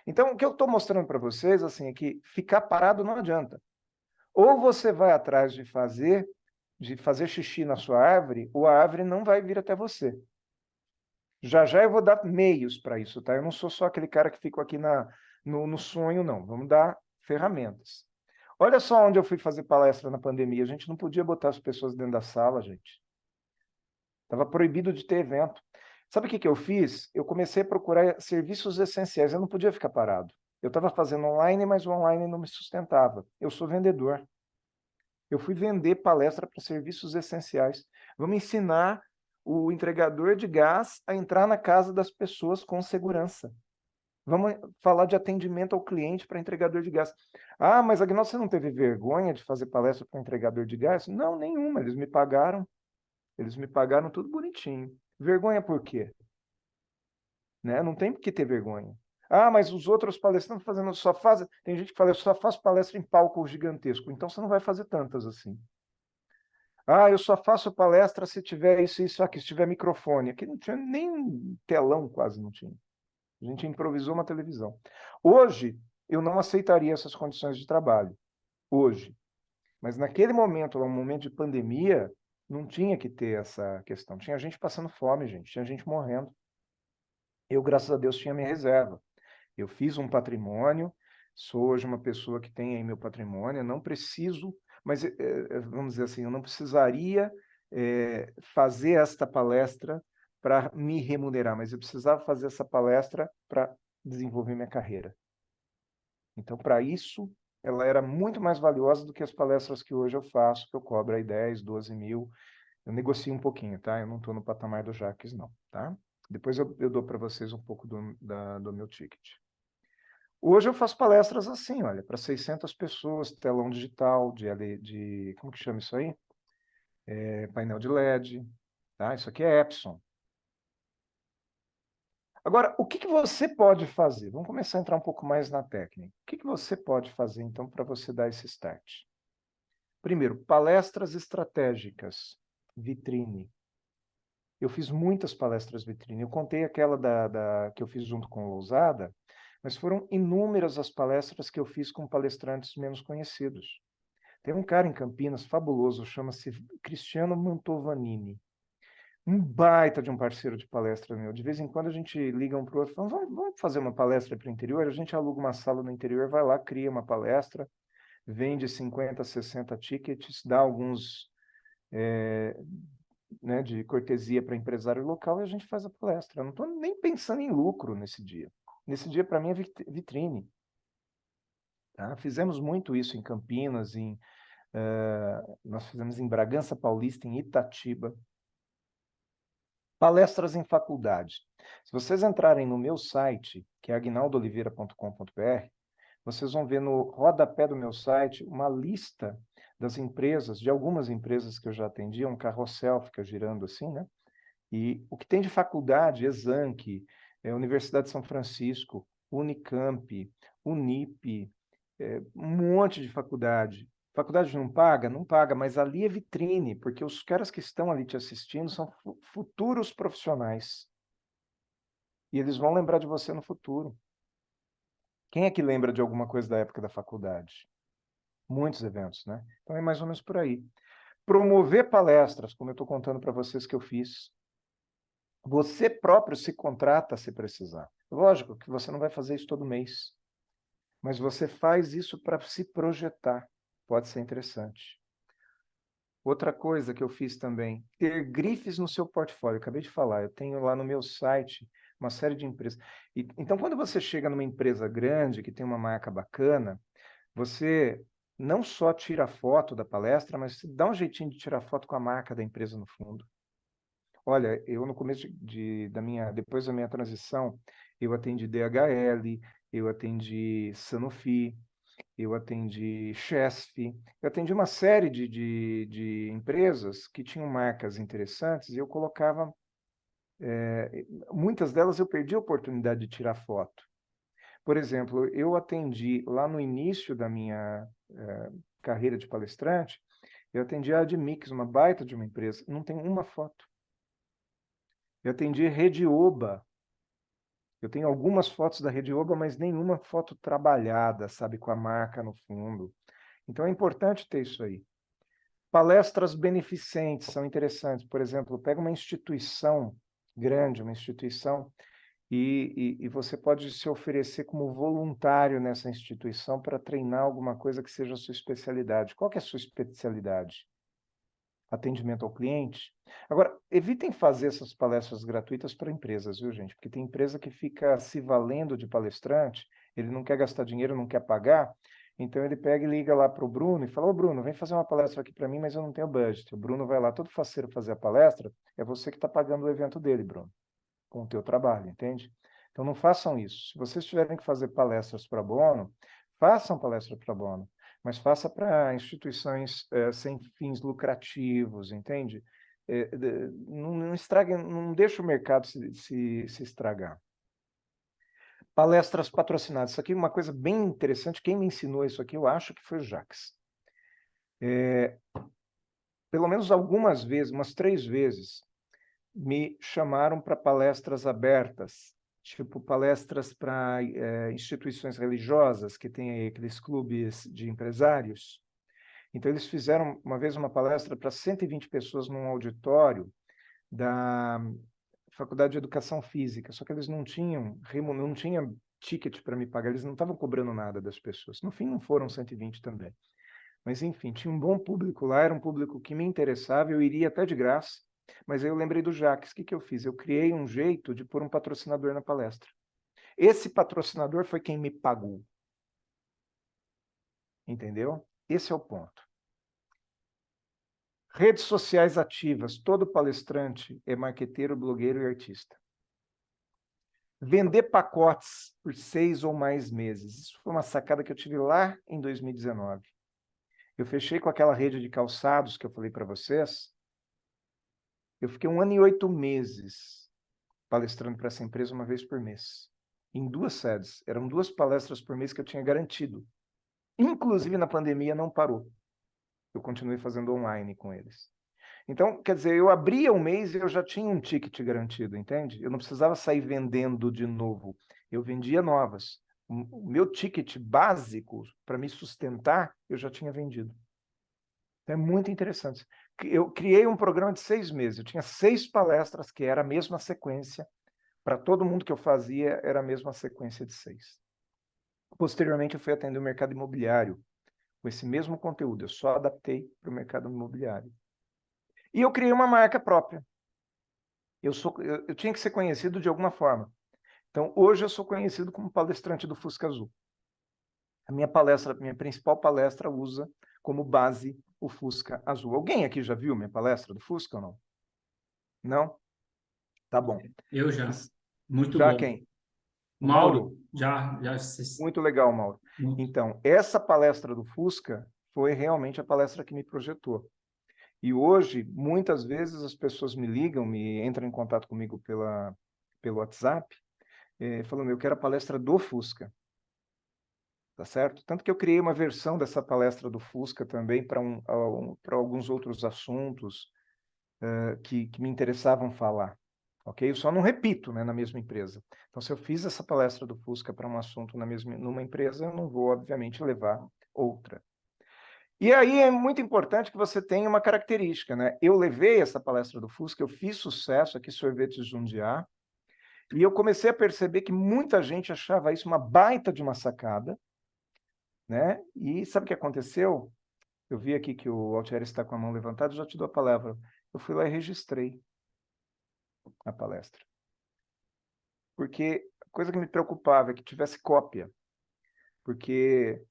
Então, o que eu estou mostrando para vocês assim, é que ficar parado não adianta. Ou você vai atrás de fazer xixi na sua árvore, ou a árvore não vai vir até você. Já já eu vou dar meios para isso, tá? Eu não sou só aquele cara que fica aqui no sonho, não. Vamos dar ferramentas. Olha só onde eu fui fazer palestra na pandemia. A gente não podia botar as pessoas dentro da sala, gente. Estava proibido de ter evento. Sabe o que eu fiz? Eu comecei a procurar serviços essenciais. Eu não podia ficar parado. Eu estava fazendo online, mas o online não me sustentava. Eu sou vendedor. Eu fui vender palestra para serviços essenciais. Vamos ensinar o entregador de gás a entrar na casa das pessoas com segurança. Vamos falar de atendimento ao cliente para entregador de gás. Ah, mas Agnaldo, você não teve vergonha de fazer palestra para entregador de gás? Não, nenhuma. Eles me pagaram. Eles me pagaram tudo bonitinho. Vergonha por quê? Né? Não tem por que ter vergonha. Ah, mas os outros palestrantes fazendo só faz. Tem gente que fala, eu só faço palestra em palco gigantesco. Então você não vai fazer tantas assim. Ah, eu só faço palestra se tiver isso aqui, se tiver microfone. Aqui não tinha nem telão, quase não tinha. A gente improvisou uma televisão. Hoje, eu não aceitaria essas condições de trabalho. Hoje. Mas naquele momento, um momento de pandemia, não tinha que ter essa questão. Tinha gente passando fome, gente. Tinha gente morrendo. Eu, graças a Deus, tinha minha reserva. Eu fiz um patrimônio, sou hoje uma pessoa que tem aí meu patrimônio, eu não preciso, mas vamos dizer assim, eu não precisaria fazer esta palestra para me remunerar, mas eu precisava fazer essa palestra para desenvolver minha carreira. Então, para isso, ela era muito mais valiosa do que as palestras que hoje eu faço, que eu cobro aí 10, 12 mil. Eu negocio um pouquinho, tá? Eu não estou no patamar do Jaques, não, tá? Depois eu dou para vocês um pouco do meu ticket. Hoje eu faço palestras assim, olha, para 600 pessoas, telão digital, como que chama isso aí? Painel de LED, tá? Isso aqui é Epson. Agora, o que que você pode fazer? Vamos começar a entrar um pouco mais na técnica. O que que você pode fazer, então, para você dar esse start? Primeiro, palestras estratégicas, vitrine. Eu fiz muitas palestras vitrine. Eu contei aquela que eu fiz junto com o Lousada, mas foram inúmeras as palestras que eu fiz com palestrantes menos conhecidos. Tem um cara em Campinas fabuloso, chama-se Cristiano Mantovanini. Um baita de um parceiro de palestra meu. De vez em quando a gente liga um para o outro e fala, vamos fazer uma palestra para o interior? A gente aluga uma sala no interior, vai lá, cria uma palestra, vende 50, 60 tickets, dá alguns né, de cortesia para empresário local e a gente faz a palestra. Eu não estou nem pensando em lucro nesse dia. Nesse dia, para mim, é vitrine. Tá? Fizemos muito isso em Campinas, nós fizemos em Bragança Paulista, em Itatiba. Palestras em faculdade. Se vocês entrarem no meu site, que é aguinaldooliveira.com.br, vocês vão ver no rodapé do meu site uma lista das empresas, de algumas empresas que eu já atendi, um carrossel fica girando assim, né? E o que tem de faculdade, Exanc, Universidade de São Francisco, Unicamp, Unip, um monte de faculdade. Faculdade não paga? Não paga, mas ali é vitrine, porque os caras que estão ali te assistindo são futuros profissionais. E eles vão lembrar de você no futuro. Quem é que lembra de alguma coisa da época da faculdade? Muitos eventos, né? Então é mais ou menos por aí. Promover palestras, como eu estou contando para vocês que eu fiz. Você próprio se contrata se precisar. Lógico que você não vai fazer isso todo mês, mas você faz isso para se projetar. Pode ser interessante. Outra coisa que eu fiz também, ter grifes no seu portfólio. Eu acabei de falar, eu tenho lá no meu site uma série de empresas. Então, quando você chega numa empresa grande, que tem uma marca bacana, você não só tira foto da palestra, mas você dá um jeitinho de tirar foto com a marca da empresa no fundo. Olha, eu no começo depois da minha transição, eu atendi DHL, eu atendi Sanofi, eu atendi Chesf, eu atendi uma série de empresas que tinham marcas interessantes e eu colocava, muitas delas eu perdi a oportunidade de tirar foto. Por exemplo, eu atendi lá no início da minha carreira de palestrante, eu atendi a Admix, uma baita de uma empresa, não tem uma foto. Eu atendi Rede Oba. Eu tenho algumas fotos da Rede Oba, mas nenhuma foto trabalhada, sabe, com a marca no fundo. Então é importante ter isso aí. Palestras beneficentes são interessantes. Por exemplo, pega uma instituição grande, uma instituição, e você pode se oferecer como voluntário nessa instituição para treinar alguma coisa que seja a sua especialidade. Qual que é a sua especialidade? Atendimento ao cliente. Agora, evitem fazer essas palestras gratuitas para empresas, viu, gente? Porque tem empresa que fica se valendo de palestrante, ele não quer gastar dinheiro, não quer pagar, Então ele pega e liga lá para o Bruno e fala: Ô Bruno, vem fazer uma palestra aqui para mim, mas eu não tenho budget. O Bruno vai lá todo faceiro fazer a palestra, é você que está pagando o evento dele, Bruno, com o teu trabalho, entende? Então não façam isso. Se vocês tiverem que fazer palestras para bono, façam palestra para bono, mas faça para instituições sem fins lucrativos, entende? Não estrague, não deixe o mercado se estragar. Palestras patrocinadas. Isso aqui é uma coisa bem interessante. Quem me ensinou isso aqui, eu acho que foi o Jacques. Pelo menos algumas vezes, umas 3 vezes, me chamaram para palestras abertas, tipo palestras para instituições religiosas, que tem aí aqueles clubes de empresários. Então, eles fizeram uma vez uma palestra para 120 pessoas num auditório da Faculdade de Educação Física, só que eles não tinham ticket para me pagar, eles não estavam cobrando nada das pessoas. No fim, não foram 120 também. Mas, enfim, tinha um bom público lá, era um público que me interessava, eu iria até de graça, mas aí eu lembrei do Jacques. O que que eu fiz? Eu criei um jeito de pôr um patrocinador na palestra. Esse patrocinador foi quem me pagou. Entendeu? Esse é o ponto. Redes sociais ativas. Todo palestrante é marqueteiro, blogueiro e artista. Vender pacotes por 6 ou mais meses. Isso foi uma sacada que eu tive lá em 2019. Eu fechei com aquela rede de calçados que eu falei para vocês. Eu fiquei 1 ano e 8 meses palestrando para essa empresa uma vez por mês. Em 2 sedes. Eram 2 palestras por mês que eu tinha garantido. Inclusive, na pandemia, não parou. Eu continuei fazendo online com eles. Então, quer dizer, eu abria um mês e eu já tinha um ticket garantido, entende? Eu não precisava sair vendendo de novo. Eu vendia novas. O meu ticket básico para me sustentar, eu já tinha vendido. Então, é muito interessante. Eu criei um programa de 6 meses. Eu tinha 6 palestras, que era a mesma sequência. Para todo mundo que eu fazia, era a mesma sequência de 6. Posteriormente, eu fui atender o mercado imobiliário com esse mesmo conteúdo. Eu só adaptei para o mercado imobiliário. E eu criei uma marca própria. Eu tinha que ser conhecido de alguma forma. Então, hoje eu sou conhecido como palestrante do Fusca Azul. A minha principal palestra usa como base o Fusca Azul. Alguém aqui já viu minha palestra do Fusca ou não? Não? Tá bom. Eu já. Muito Já bom. quem? O Mauro, Mauro? já. Muito legal, Mauro. Então, essa palestra do Fusca foi realmente a palestra que me projetou. E hoje, muitas vezes, as pessoas me ligam, entram em contato comigo pelo WhatsApp, falando: eu quero a palestra do Fusca. Tá certo? Tanto que eu criei uma versão dessa palestra do Fusca também para alguns outros assuntos que me interessavam falar. Ok? Eu só não repito, né, na mesma empresa. Então, se eu fiz essa palestra do Fusca para um assunto numa empresa, eu não vou, obviamente, levar outra. E aí é muito importante que você tenha uma característica, né? Eu levei essa palestra do Fusca, eu fiz sucesso aqui, Sorvetes Jundiá, e eu comecei a perceber que muita gente achava isso uma baita de uma sacada, né? E sabe o que aconteceu? Eu vi aqui que o Altieri está com a mão levantada, já te dou a palavra. Eu fui lá e registrei a palestra. Porque a coisa que me preocupava é que tivesse cópia. Porque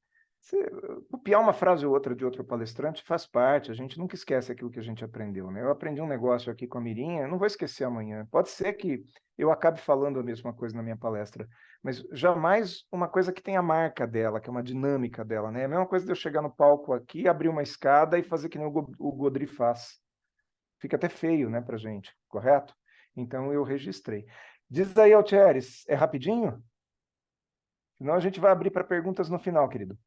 copiar uma frase ou outra de outro palestrante faz parte, a gente nunca esquece aquilo que a gente aprendeu, né? Eu aprendi um negócio aqui com a Mirinha, não vou esquecer amanhã. Pode ser que eu acabe falando a mesma coisa na minha palestra, mas jamais uma coisa que tem a marca dela, que é uma dinâmica dela, né? É a mesma coisa de eu chegar no palco aqui, abrir uma escada e fazer que nem o Godry faz. Fica até feio, né, pra gente, correto? Então eu registrei. Diz aí, Altieres, é rapidinho? Senão a gente vai abrir para perguntas no final, querido.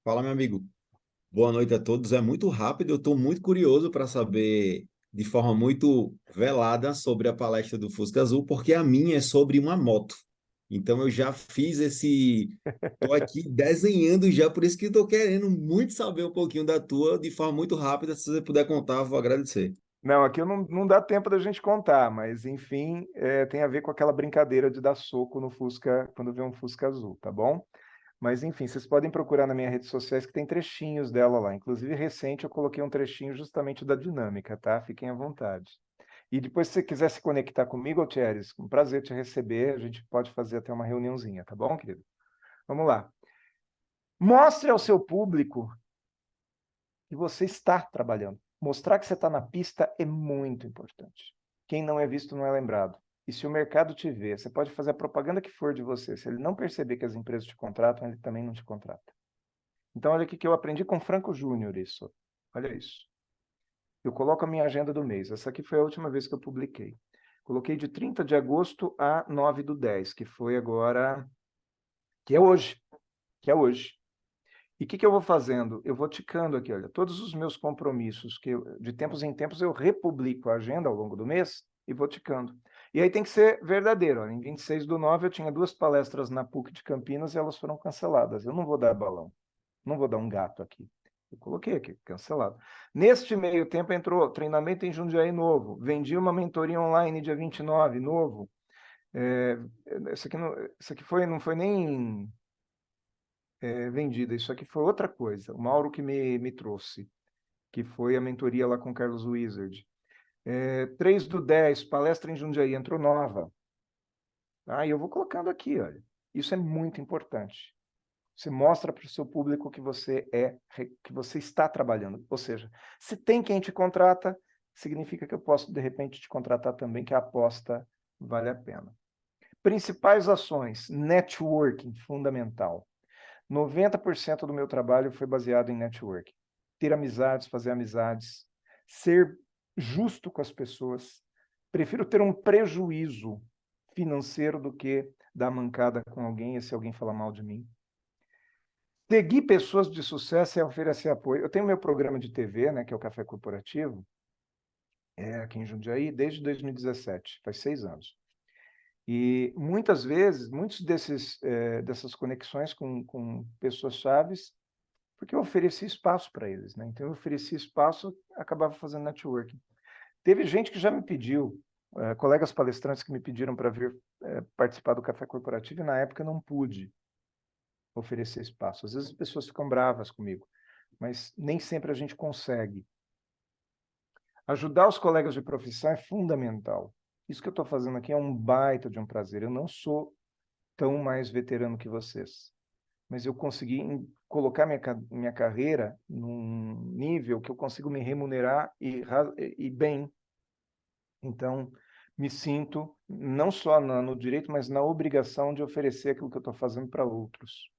Fala, meu amigo. Boa noite a todos. É muito rápido, eu estou muito curioso para saber de forma muito velada sobre a palestra do Fusca Azul, porque a minha é sobre uma moto. Então eu já fiz esse. Estou aqui desenhando já, por isso que estou querendo muito saber um pouquinho da tua de forma muito rápida. Se você puder contar, eu vou agradecer. Não, aqui não dá tempo da gente contar, mas enfim, tem a ver com aquela brincadeira de dar soco no Fusca quando vê um Fusca azul, tá bom? Mas enfim, vocês podem procurar na minha redes sociais que tem trechinhos dela lá. Inclusive, recente eu coloquei um trechinho justamente da dinâmica, tá? Fiquem à vontade. E depois, se você quiser se conectar comigo, Thieres, com prazer te receber, a gente pode fazer até uma reuniãozinha, tá bom, querido? Vamos lá. Mostre ao seu público que você está trabalhando. Mostrar que você está na pista é muito importante. Quem não é visto não é lembrado. E se o mercado te vê, você pode fazer a propaganda que for de você. Se ele não perceber que as empresas te contratam, ele também não te contrata. Então, olha aqui que eu aprendi com Franco Júnior isso. Olha isso. Eu coloco a minha agenda do mês. Essa aqui foi a última vez que eu publiquei. Coloquei de 30 de agosto a 9/10, que foi agora... que é hoje. Que é hoje. E o que eu vou fazendo? Eu vou ticando aqui, olha, todos os meus compromissos, que de tempos em tempos eu republico a agenda ao longo do mês e vou ticando. E aí tem que ser verdadeiro. Olha, em 26/9 eu tinha 2 palestras na PUC de Campinas e elas foram canceladas. Eu não vou dar balão, não vou dar um gato aqui. Eu coloquei aqui, cancelado. Neste meio tempo entrou treinamento em Jundiaí novo, vendi uma mentoria online dia 29, novo. Isso aqui não foi nem vendida, isso aqui foi outra coisa. O Mauro que me trouxe, que foi a mentoria lá com o Carlos Wizard. 3/10, palestra em Jundiaí, entrou nova. E eu vou colocando aqui, olha. Isso é muito importante. Você mostra para o seu público que você que você está trabalhando. Ou seja, se tem quem te contrata, significa que eu posso, de repente, te contratar também, que a aposta vale a pena. Principais ações, networking, fundamental. 90% do meu trabalho foi baseado em networking. Ter amizades, fazer amizades, ser justo com as pessoas. Prefiro ter um prejuízo financeiro do que dar mancada com alguém e se alguém falar mal de mim. Seguir pessoas de sucesso e oferecer apoio. Eu tenho meu programa de TV, né, que é o Café Corporativo, aqui em Jundiaí, desde 2017, faz 6 anos. E muitas vezes, dessas conexões com pessoas chaves, porque eu ofereci espaço para eles, né? Então eu ofereci espaço, acabava fazendo networking. Teve gente que já me pediu, colegas palestrantes que me pediram para vir participar do Café Corporativo, e na época eu não pude oferecer espaço. Às vezes as pessoas ficam bravas comigo, mas nem sempre a gente consegue. Ajudar os colegas de profissão é fundamental. Isso que eu estou fazendo aqui é um baita de um prazer. Eu não sou tão mais veterano que vocês, mas eu consegui colocar minha carreira num nível que eu consigo me remunerar e bem. Então, me sinto não só no direito, mas na obrigação de oferecer aquilo que eu estou fazendo para outros.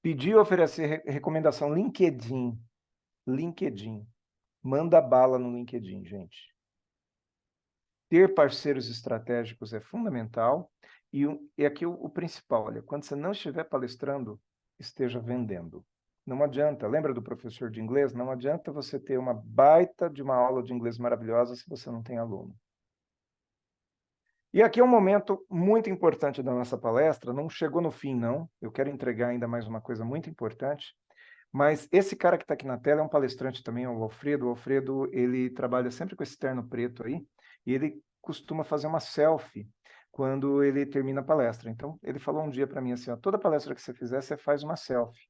Pedir e oferecer recomendação LinkedIn. LinkedIn. Manda bala no LinkedIn, gente. Ter parceiros estratégicos é fundamental. E aqui o principal, olha, quando você não estiver palestrando, esteja vendendo. Não adianta, lembra do professor de inglês? Não adianta você ter uma baita de uma aula de inglês maravilhosa se você não tem aluno. E aqui é um momento muito importante da nossa palestra, não chegou no fim, não. Eu quero entregar ainda mais uma coisa muito importante, mas esse cara que está aqui na tela é um palestrante também, é o Alfredo. O Alfredo, ele trabalha sempre com esse terno preto aí, e ele costuma fazer uma selfie quando ele termina a palestra. Então, ele falou um dia para mim assim, ó, toda palestra que você fizer, você faz uma selfie.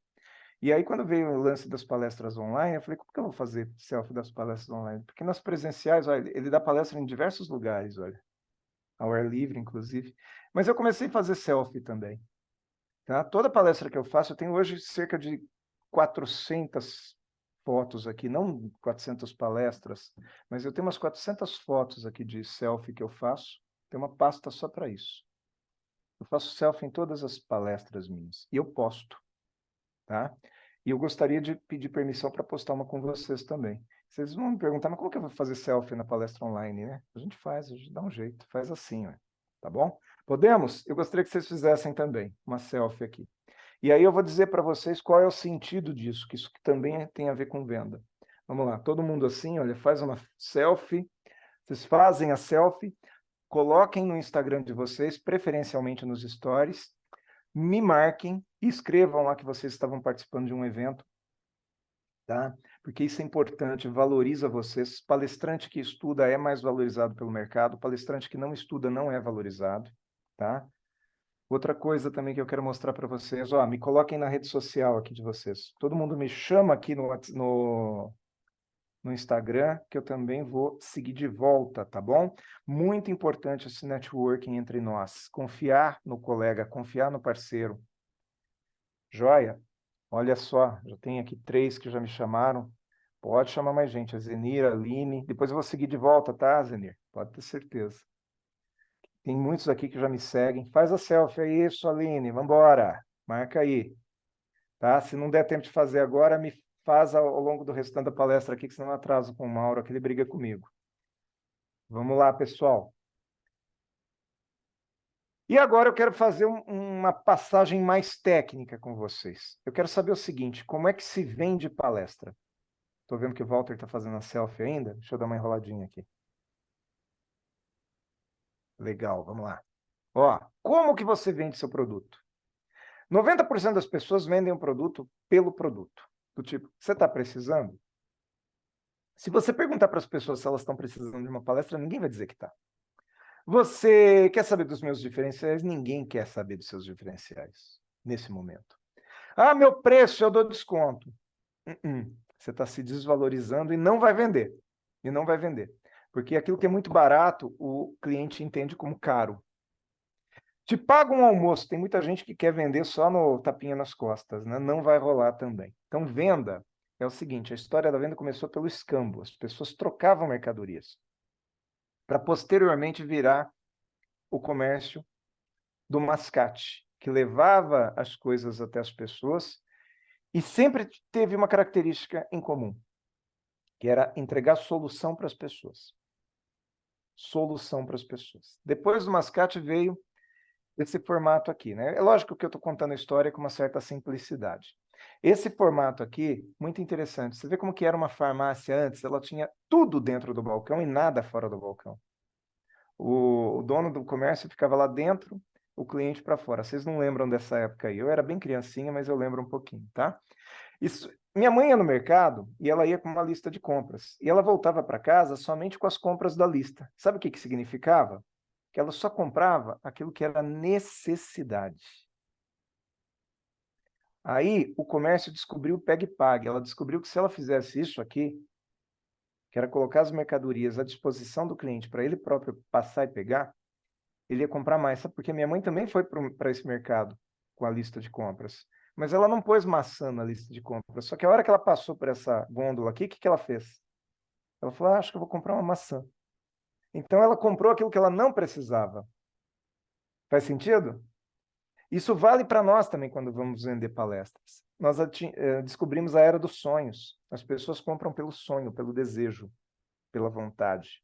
E aí, quando veio o lance das palestras online, eu falei, como que eu vou fazer selfie das palestras online? Porque nas presenciais, olha, ele dá palestra em diversos lugares, olha, ao ar livre, inclusive. Mas eu comecei a fazer selfie também. Tá? Toda palestra que eu faço, eu tenho hoje cerca de 400 fotos aqui, não 400 palestras, mas eu tenho umas 400 fotos aqui de selfie que eu faço. Tem uma pasta só para isso. Eu faço selfie em todas as palestras minhas. E eu posto, tá? E eu gostaria de pedir permissão para postar uma com vocês também. Vocês vão me perguntar, mas como que eu vou fazer selfie na palestra online, né? A gente dá um jeito, faz assim, ó, tá bom? Podemos? Eu gostaria que vocês fizessem também uma selfie aqui. E aí eu vou dizer para vocês qual é o sentido disso, que isso também tem a ver com venda. Vamos lá, todo mundo assim, olha, faz uma selfie, vocês fazem a selfie, coloquem no Instagram de vocês, preferencialmente nos stories, me marquem e escrevam lá que vocês estavam participando de um evento, tá? Porque isso é importante, valoriza vocês. Palestrante que estuda é mais valorizado pelo mercado, palestrante que não estuda não é valorizado, tá? Outra coisa também que eu quero mostrar para vocês, me coloquem na rede social aqui de vocês. Todo mundo me chama aqui no Instagram, que eu também vou seguir de volta, tá bom? Muito importante esse networking entre nós. Confiar no colega, confiar no parceiro. Joia? Olha só, já tem aqui 3 que já me chamaram. Pode chamar mais gente, a Zenir, a Aline. Depois eu vou seguir de volta, tá, Zenir? Pode ter certeza. Tem muitos aqui que já me seguem. Faz a selfie aí, isso, Aline, vamos embora. Marca aí, tá? Se não der tempo de fazer agora, me faz ao longo do restante da palestra aqui, que senão eu atraso com o Mauro, que ele briga comigo. Vamos lá, pessoal. E agora eu quero fazer uma passagem mais técnica com vocês. Eu quero saber o seguinte, como é que se vende palestra? Estou vendo que o Walter está fazendo a selfie ainda. Deixa eu dar uma enroladinha aqui. Legal, vamos lá. Ó, como que você vende seu produto? 90% das pessoas vendem um produto pelo produto. Do tipo, você está precisando? Se você perguntar para as pessoas se elas estão precisando de uma palestra, ninguém vai dizer que está. Você quer saber dos meus diferenciais? Ninguém quer saber dos seus diferenciais nesse momento. Ah, meu preço, eu dou desconto. Você está se desvalorizando e não vai vender. E não vai vender. Porque aquilo que é muito barato, o cliente entende como caro. Te paga um almoço. Tem muita gente que quer vender só no tapinha nas costas, né? Não vai rolar também. Então, venda é o seguinte, a história da venda começou pelo escambo. As pessoas trocavam mercadorias para posteriormente virar o comércio do mascate, que levava as coisas até as pessoas e sempre teve uma característica em comum, que era entregar solução para as pessoas. Solução para as pessoas. Depois do mascate veio esse formato aqui, né? É lógico que eu estou contando a história com uma certa simplicidade. Esse formato aqui, muito interessante. Você vê como que era uma farmácia antes? Ela tinha tudo dentro do balcão e nada fora do balcão. O dono do comércio ficava lá dentro, o cliente para fora. Vocês não lembram dessa época aí? Eu era bem criancinha, mas eu lembro um pouquinho, tá? Isso, minha mãe ia no mercado e ela ia com uma lista de compras. E ela voltava para casa somente com as compras da lista. Sabe o que que significava? Que ela só comprava aquilo que era necessidade. Aí o comércio descobriu o pegue e pague. Ela descobriu que se ela fizesse isso aqui, que era colocar as mercadorias à disposição do cliente para ele próprio passar e pegar, ele ia comprar mais. Sabe? Porque minha mãe também foi para esse mercado com a lista de compras. Mas ela não pôs maçã na lista de compras. Só que a hora que ela passou por essa gôndola aqui, o que que ela fez? Ela falou, acho que eu vou comprar uma maçã. Então ela comprou aquilo que ela não precisava. Faz sentido? Isso vale para nós também quando vamos vender palestras. Nós descobrimos a era dos sonhos. As pessoas compram pelo sonho, pelo desejo, pela vontade.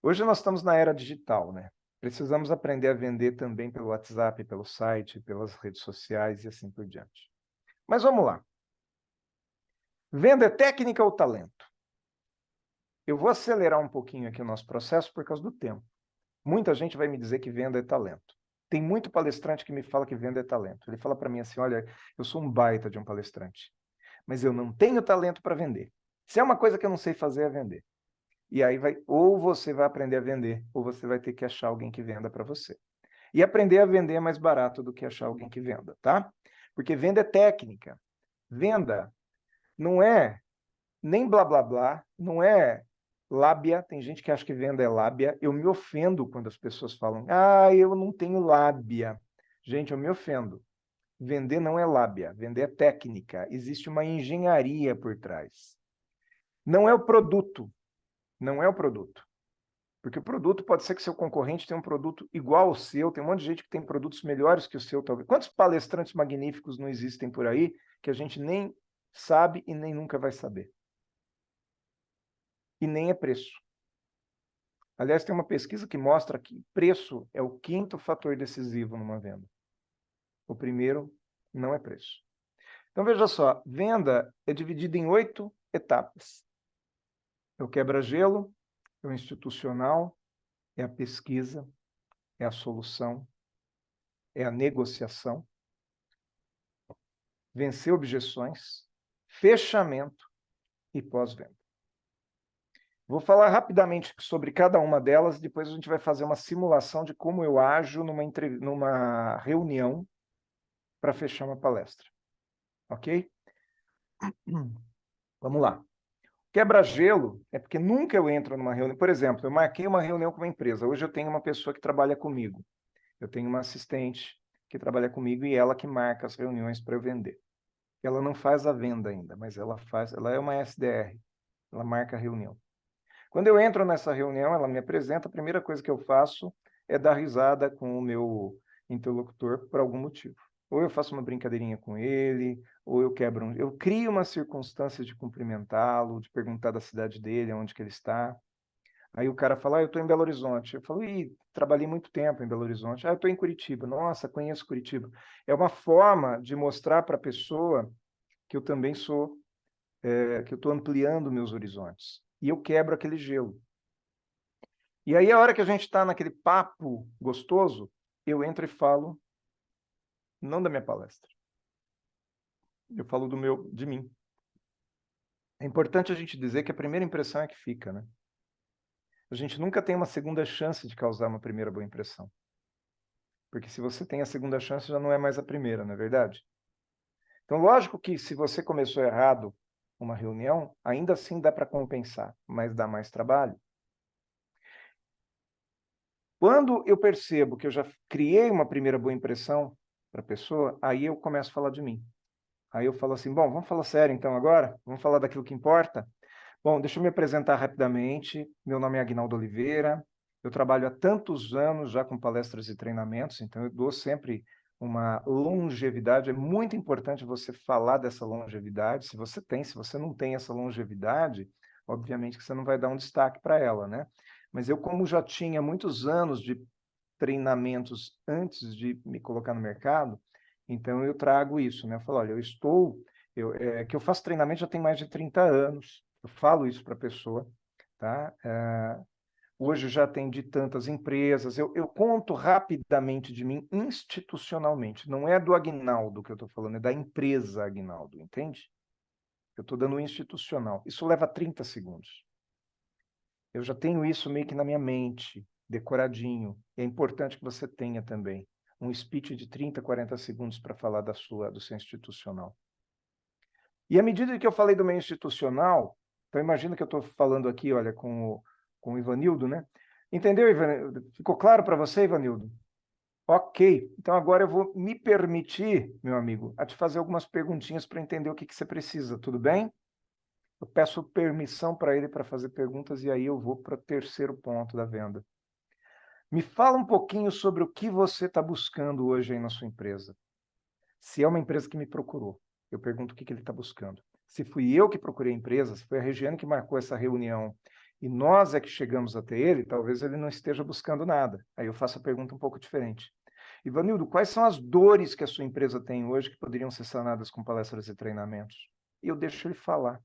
Hoje nós estamos na era digital, né? Precisamos aprender a vender também pelo WhatsApp, pelo site, pelas redes sociais e assim por diante. Mas vamos lá. Venda é técnica ou talento? Eu vou acelerar um pouquinho aqui o nosso processo por causa do tempo. Muita gente vai me dizer que venda é talento. Tem muito palestrante que me fala que venda é talento. Ele fala para mim assim, olha, eu sou um baita de um palestrante, mas eu não tenho talento para vender. Se é uma coisa que eu não sei fazer, é vender. E aí ou você vai aprender a vender, ou você vai ter que achar alguém que venda para você. E aprender a vender é mais barato do que achar alguém que venda, tá? Porque venda é técnica. Venda não é nem blá blá blá, não é lábia. Tem gente que acha que venda é lábia. Eu me ofendo quando as pessoas falam, ah, eu não tenho lábia. Gente, eu me ofendo. Vender não é lábia, vender é técnica. Existe uma engenharia por trás. Não é o produto. Não é o produto. Porque o produto pode ser que seu concorrente tenha um produto igual ao seu, tem um monte de gente que tem produtos melhores que o seu, talvez. Quantos palestrantes magníficos não existem por aí que a gente nem sabe e nem nunca vai saber? E nem é preço. Aliás, tem uma pesquisa que mostra que preço é o 5º fator decisivo numa venda. O primeiro não é preço. Então, veja só, venda é dividida em 8 etapas. É o quebra-gelo, é o institucional, é a pesquisa, é a solução, é a negociação, vencer objeções, fechamento e pós-venda. Vou falar rapidamente sobre cada uma delas, depois a gente vai fazer uma simulação de como eu ajo numa reunião para fechar uma palestra. Ok? Vamos lá. Quebra-gelo é porque nunca eu entro numa reunião. Por exemplo, eu marquei uma reunião com uma empresa. Hoje eu tenho uma pessoa que trabalha comigo. Eu tenho uma assistente que trabalha comigo e ela que marca as reuniões para eu vender. Ela não faz a venda ainda, mas ela é uma SDR, ela marca a reunião. Quando eu entro nessa reunião, ela me apresenta, a primeira coisa que eu faço é dar risada com o meu interlocutor por algum motivo. Ou eu faço uma brincadeirinha com ele, ou eu crio uma circunstância de cumprimentá-lo, de perguntar da cidade dele, onde que ele está. Aí o cara fala, eu estou em Belo Horizonte. Eu falo, trabalhei muito tempo em Belo Horizonte. Eu estou em Curitiba. Nossa, conheço Curitiba. É uma forma de mostrar para a pessoa que eu também sou, que eu estou ampliando meus horizontes. E eu quebro aquele gelo. E aí, a hora que a gente está naquele papo gostoso, eu entro e falo, não da minha palestra. Eu falo de mim. É importante a gente dizer que a primeira impressão é que fica, né? A gente nunca tem uma segunda chance de causar uma primeira boa impressão. Porque se você tem a segunda chance, já não é mais a primeira, não é verdade? Então, lógico que se você começou errado uma reunião, ainda assim dá para compensar, mas dá mais trabalho. Quando eu percebo que eu já criei uma primeira boa impressão para a pessoa, aí eu começo a falar de mim. Aí eu falo assim, bom, vamos falar sério então agora? Vamos falar daquilo que importa? Bom, deixa eu me apresentar rapidamente. Meu nome é Aguinaldo Oliveira. Eu trabalho há tantos anos já com palestras e treinamentos, então eu dou sempre uma longevidade. É muito importante você falar dessa longevidade. Se você tem, se você não tem essa longevidade, obviamente que você não vai dar um destaque para ela, né? Mas eu, como já tinha muitos anos de treinamentos antes de me colocar no mercado, então eu trago isso, né? Eu falo, olha, que eu faço treinamento já tem mais de 30 anos, eu falo isso para a pessoa, tá? Hoje eu já atendi tantas empresas, eu conto rapidamente de mim institucionalmente, não é do Aguinaldo que eu estou falando, é da empresa Aguinaldo, entende? Eu estou dando institucional. Isso leva 30 segundos. Eu já tenho isso meio que na minha mente, decoradinho. É importante que você tenha também um speech de 30, 40 segundos para falar do seu institucional. E à medida que eu falei do meu institucional, então imagina que eu estou falando aqui, olha, com o Ivanildo, né? Entendeu, Ivanildo? Ficou claro para você, Ivanildo? Ok. Então agora eu vou me permitir, meu amigo, a te fazer algumas perguntinhas para entender o que você precisa, tudo bem? Eu peço permissão para ele para fazer perguntas e aí eu vou para o terceiro ponto da venda. Me fala um pouquinho sobre o que você está buscando hoje aí na sua empresa. Se é uma empresa que me procurou, eu pergunto o que ele está buscando. Se fui eu que procurei a empresa, se foi a Regiane que marcou essa reunião e nós é que chegamos até ele, talvez ele não esteja buscando nada. Aí eu faço a pergunta um pouco diferente. Ivanildo, quais são as dores que a sua empresa tem hoje que poderiam ser sanadas com palestras e treinamentos? E eu deixo ele falar.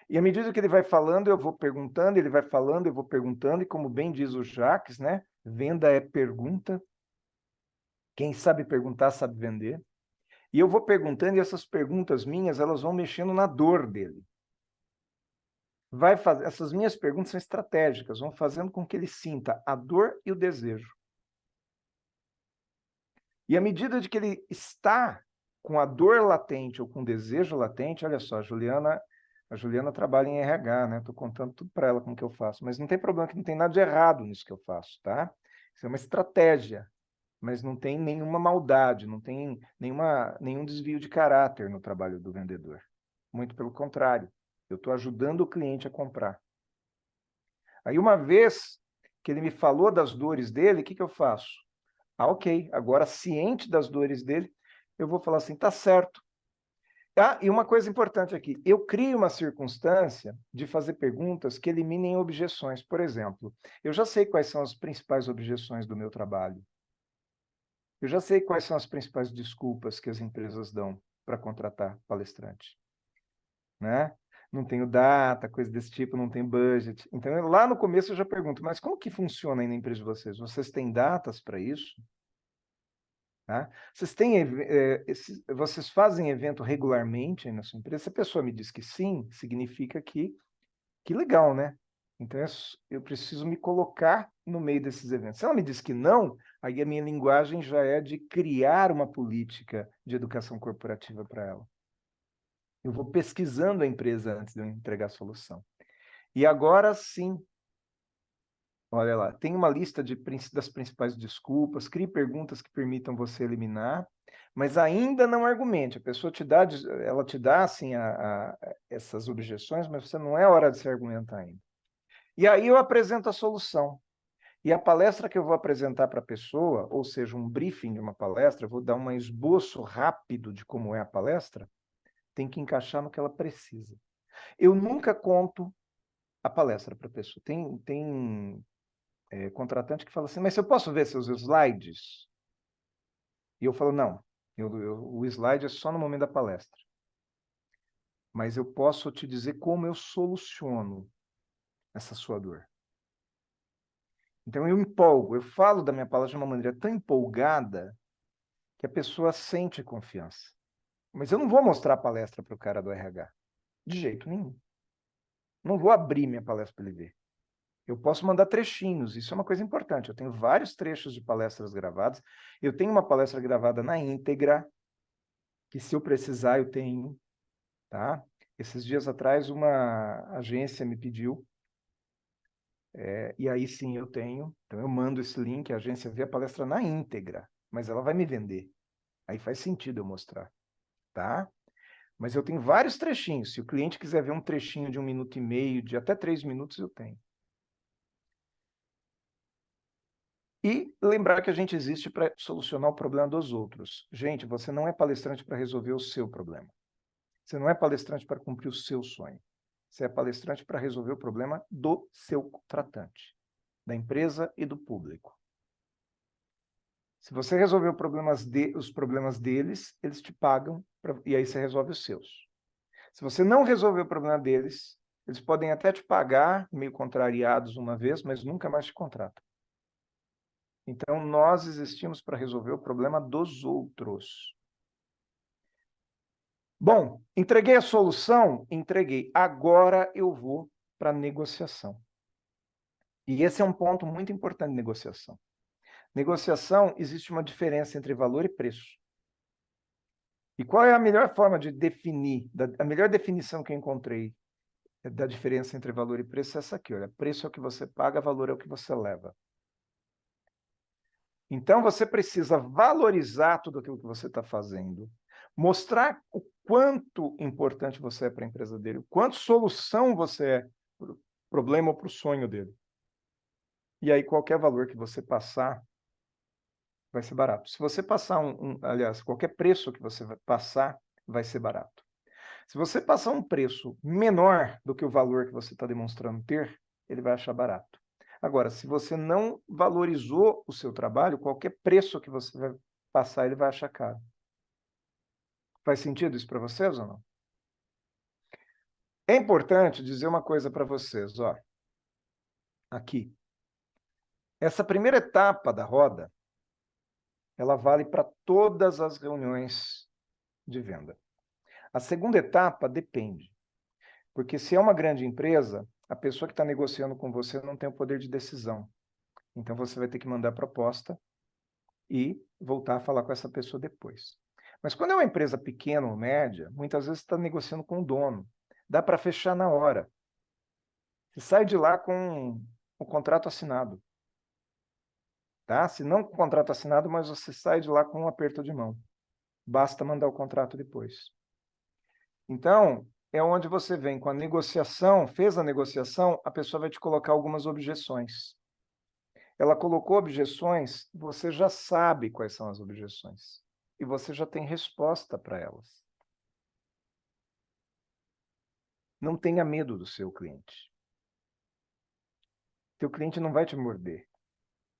E à medida que ele vai falando, eu vou perguntando, ele vai falando, eu vou perguntando, e como bem diz o Jacques, né? Venda é pergunta. Quem sabe perguntar, sabe vender. E eu vou perguntando, e essas perguntas minhas, elas vão mexendo na dor dele. Essas minhas perguntas são estratégicas, vão fazendo com que ele sinta a dor e o desejo. E à medida de que ele está com a dor latente ou com o desejo latente, olha só, a Juliana trabalha em RH, né? Estou contando tudo para ela como que eu faço, mas não tem problema, que não tem nada de errado nisso que eu faço, tá? Isso é uma estratégia, mas não tem nenhuma maldade, não tem nenhum desvio de caráter no trabalho do vendedor. Muito pelo contrário, eu estou ajudando o cliente a comprar. Aí, uma vez que ele me falou das dores dele, o que eu faço? Ah, ok, agora ciente das dores dele, eu vou falar assim, tá certo. Ah, e uma coisa importante aqui, eu crio uma circunstância de fazer perguntas que eliminem objeções. Por exemplo, eu já sei quais são as principais objeções do meu trabalho. Eu já sei quais são as principais desculpas que as empresas dão para contratar palestrante, né? Não tenho data, coisa desse tipo, não tem budget. Então, lá no começo eu já pergunto, mas como que funciona aí na empresa de vocês? Vocês têm datas para isso? Tá? Vocês fazem evento regularmente aí na sua empresa? Se a pessoa me diz que sim, significa que legal, né? Então, eu preciso me colocar no meio desses eventos. Se ela me diz que não, aí a minha linguagem já é de criar uma política de educação corporativa para ela. Eu vou pesquisando a empresa antes de eu entregar a solução. E agora sim, Olha lá, tem uma lista das principais desculpas, crie perguntas que permitam você eliminar, mas ainda não argumente. A pessoa ela te dá assim, essas objeções, mas você não é hora de se argumentar ainda. E aí eu apresento a solução. E a palestra que eu vou apresentar para a pessoa, ou seja, um briefing de uma palestra, eu vou dar um esboço rápido de como é a palestra, tem que encaixar no que ela precisa. Eu nunca conto a palestra para a pessoa. Tem contratante que fala assim, mas eu posso ver seus slides? E eu falo, não, o slide é só no momento da palestra. Mas eu posso te dizer como eu soluciono essa sua dor. Então eu empolgo, eu falo da minha palestra de uma maneira tão empolgada que a pessoa sente confiança. Mas eu não vou mostrar a palestra para o cara do RH. De jeito nenhum. Não vou abrir minha palestra para ele ver. Eu posso mandar trechinhos, isso é uma coisa importante. Eu tenho vários trechos de palestras gravadas. Eu tenho uma palestra gravada na íntegra, que se eu precisar eu tenho, tá? Esses dias atrás uma agência me pediu, e aí sim eu tenho. Então eu mando esse link, a agência vê a palestra na íntegra, mas ela vai me vender. Aí faz sentido eu mostrar, tá? Mas eu tenho vários trechinhos. Se o cliente quiser ver um trechinho de 1 minuto e meio, de até 3 minutos, eu tenho. E lembrar que a gente existe para solucionar o problema dos outros. Gente, você não é palestrante para resolver o seu problema. Você não é palestrante para cumprir o seu sonho. Você é palestrante para resolver o problema do seu contratante, da empresa e do público. Se você resolver os problemas deles, eles te pagam e aí você resolve os seus. Se você não resolver o problema deles, eles podem até te pagar, meio contrariados uma vez, mas nunca mais te contratam. Então, nós existimos para resolver o problema dos outros. Bom, entreguei a solução? Entreguei. Agora eu vou para a negociação. E esse é um ponto muito importante de negociação. Negociação, existe uma diferença entre valor e preço. E qual é a melhor forma de definir? A melhor definição que eu encontrei da diferença entre valor e preço é essa aqui. Olha, preço é o que você paga, valor é o que você leva. Então, você precisa valorizar tudo aquilo que você está fazendo, mostrar o quanto importante você é para a empresa dele, o quanto solução você é para o problema ou para o sonho dele. E aí, qualquer valor que você passar, vai ser barato. Se você passar aliás, qualquer preço que você vai passar, vai ser barato. Se você passar um preço menor do que o valor que você está demonstrando ter, ele vai achar barato. Agora, se você não valorizou o seu trabalho, qualquer preço que você vai passar, ele vai achar caro. Faz sentido isso para vocês ou não? É importante dizer uma coisa para vocês, ó. Aqui. Essa primeira etapa da roda, ela vale para todas as reuniões de venda. A segunda etapa depende. Porque se é uma grande empresa, a pessoa que está negociando com você não tem o poder de decisão. Então, você vai ter que mandar proposta e voltar a falar com essa pessoa depois. Mas quando é uma empresa pequena ou média, muitas vezes você está negociando com o dono. Dá para fechar na hora. Você sai de lá com o contrato assinado. Tá? Se não com o contrato assinado, mas você sai de lá com um aperto de mão. Basta mandar o contrato depois. Então, é onde você vem com a negociação, fez a negociação, a pessoa vai te colocar algumas objeções. Ela colocou objeções, você já sabe quais são as objeções. E você já tem resposta para elas. Não tenha medo do seu cliente. Teu cliente não vai te morder.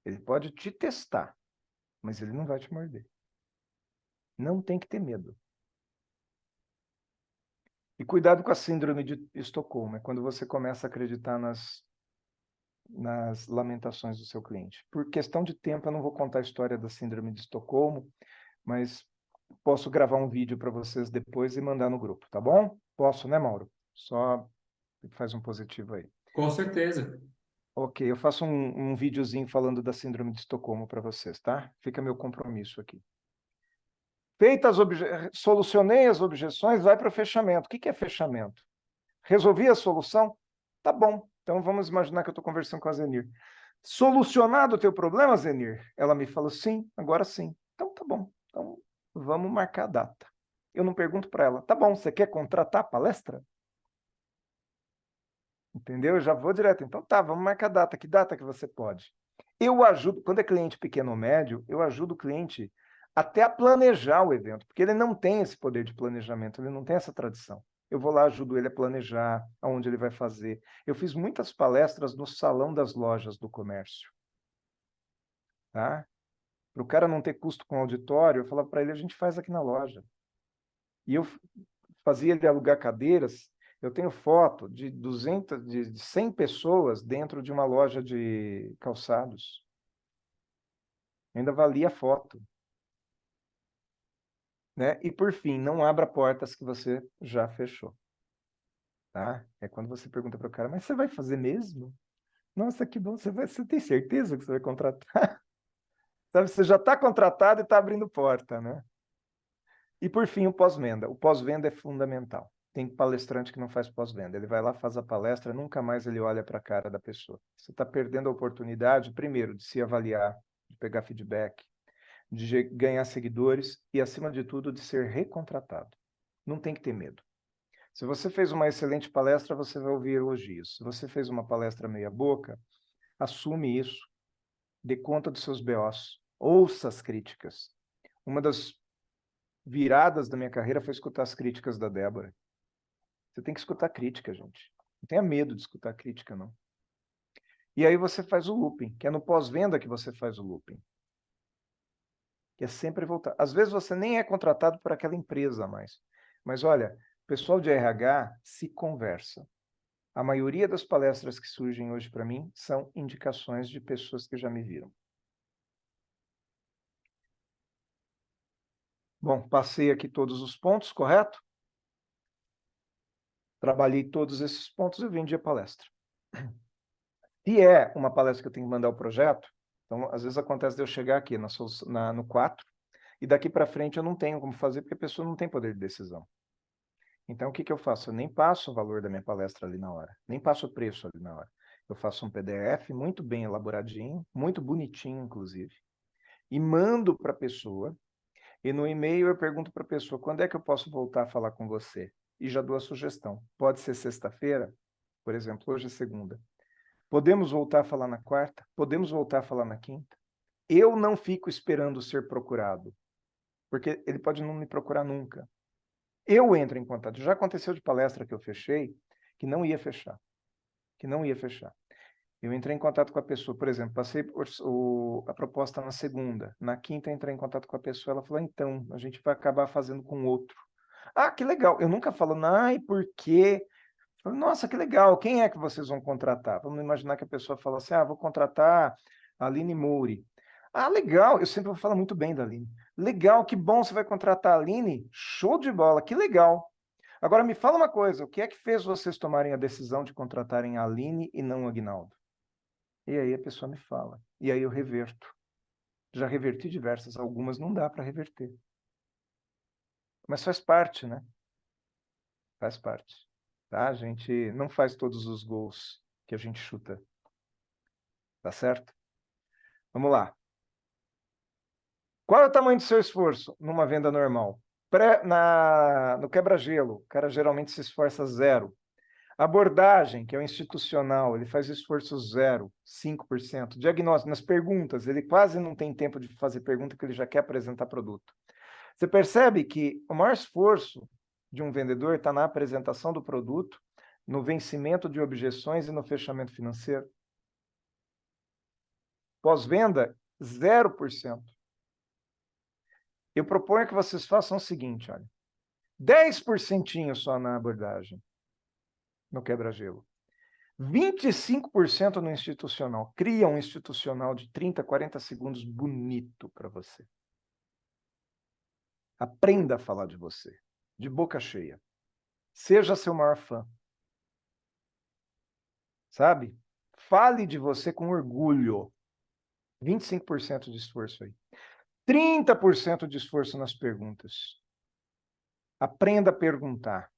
Ele pode te testar, mas ele não vai te morder. Não tem que ter medo. E cuidado com a síndrome de Estocolmo, é quando você começa a acreditar nas lamentações do seu cliente. Por questão de tempo, eu não vou contar a história da síndrome de Estocolmo, mas posso gravar um vídeo para vocês depois e mandar no grupo, tá bom? Posso, né, Mauro? Só faz um positivo aí. Com certeza. Ok, eu faço um videozinho falando da síndrome de Estocolmo para vocês, tá? Fica meu compromisso aqui. Solucionei as objeções, vai para o fechamento. O que é fechamento? Resolvi a solução? Tá bom. Então vamos imaginar que eu estou conversando com a Zenir. Solucionado o teu problema, Zenir? Ela me falou, sim, agora sim. Então, tá bom. Então, vamos marcar a data. Eu não pergunto para ela, tá bom, você quer contratar a palestra? Entendeu? Eu já vou direto. Então, tá, vamos marcar a data. Que data que você pode? Eu ajudo, quando é cliente pequeno ou médio, eu ajudo o cliente até a planejar o evento, porque ele não tem esse poder de planejamento, ele não tem essa tradição. Eu vou lá, ajudo ele a planejar aonde ele vai fazer. Eu fiz muitas palestras no salão das lojas do comércio. Tá? Para o cara não ter custo com auditório, eu falava para ele, a gente faz aqui na loja. E eu fazia ele alugar cadeiras. Eu tenho foto de 200, de 100 pessoas dentro de uma loja de calçados. Ainda valia a foto. Né? E, por fim, não abra portas que você já fechou. Tá? É quando você pergunta para o cara, mas você vai fazer mesmo? Nossa, que bom, você tem certeza que você vai contratar? Sabe, você já está contratado e está abrindo porta, né? E, por fim, o pós-venda. O pós-venda é fundamental. Tem palestrante que não faz pós-venda. Ele vai lá, faz a palestra, nunca mais ele olha para a cara da pessoa. Você está perdendo a oportunidade, primeiro, de se avaliar, de pegar feedback, de ganhar seguidores e, acima de tudo, de ser recontratado. Não tem que ter medo. Se você fez uma excelente palestra, você vai ouvir elogios. Se você fez uma palestra meia boca, assume isso, dê conta dos seus BOs, ouça as críticas. Uma das viradas da minha carreira foi escutar as críticas da Débora. Você tem que escutar crítica, gente. Não tenha medo de escutar crítica, não. E aí você faz o looping, que é no pós-venda que você faz o looping. Que é sempre voltar. Às vezes você nem é contratado por aquela empresa mais. Mas olha, o pessoal de RH se conversa. A maioria das palestras que surgem hoje para mim são indicações de pessoas que já me viram. Bom, passei aqui todos os pontos, correto? Trabalhei todos esses pontos e vendi a palestra. Se é uma palestra que eu tenho que mandar o projeto, então às vezes acontece de eu chegar aqui no 4 e daqui para frente eu não tenho como fazer porque a pessoa não tem poder de decisão. Então o que eu faço? Eu nem passo o valor da minha palestra ali na hora, nem passo o preço ali na hora. Eu faço um PDF muito bem elaboradinho, muito bonitinho inclusive, e mando para a pessoa. E no e-mail eu pergunto para a pessoa, quando é que eu posso voltar a falar com você? E já dou a sugestão. Pode ser sexta-feira, por exemplo, hoje é segunda. Podemos voltar a falar na quarta? Podemos voltar a falar na quinta? Eu não fico esperando ser procurado, porque ele pode não me procurar nunca. Eu entro em contato. Já aconteceu de palestra que eu fechei, que não ia fechar. Que não ia fechar. Eu entrei em contato com a pessoa, por exemplo, passei a proposta na segunda. Na quinta, entrei em contato com a pessoa, ela falou, então, a gente vai acabar fazendo com outro. Ah, que legal. Eu nunca falo, ai, por quê? Nossa, que legal. Quem é que vocês vão contratar? Vamos imaginar que a pessoa fala assim, vou contratar a Aline Mouri. Ah, legal. Eu sempre vou falar muito bem da Aline. Legal, que bom, você vai contratar a Aline? Show de bola, que legal. Agora me fala uma coisa, o que é que fez vocês tomarem a decisão de contratarem a Aline e não o Aguinaldo? E aí a pessoa me fala. E aí eu reverto. Já reverti diversas, algumas não dá para reverter. Mas faz parte, né? Faz parte. Tá? A gente não faz todos os gols que a gente chuta. Tá certo? Vamos lá. Qual é o tamanho do seu esforço numa venda normal? No quebra-gelo, o cara geralmente se esforça 0. Abordagem, que é o institucional, ele faz esforço 0, 5%. Diagnóstico, nas perguntas, ele quase não tem tempo de fazer pergunta, porque ele já quer apresentar produto. Você percebe que o maior esforço de um vendedor está na apresentação do produto, no vencimento de objeções e no fechamento financeiro. Pós-venda, 0%. Eu proponho que vocês façam o seguinte, olha. 10% só na abordagem, no quebra-gelo. 25% no institucional. Cria um institucional de 30, 40 segundos bonito para você. Aprenda a falar de você, de boca cheia. Seja seu maior fã. Sabe? Fale de você com orgulho. 25% de esforço aí. 30% de esforço nas perguntas. Aprenda a perguntar.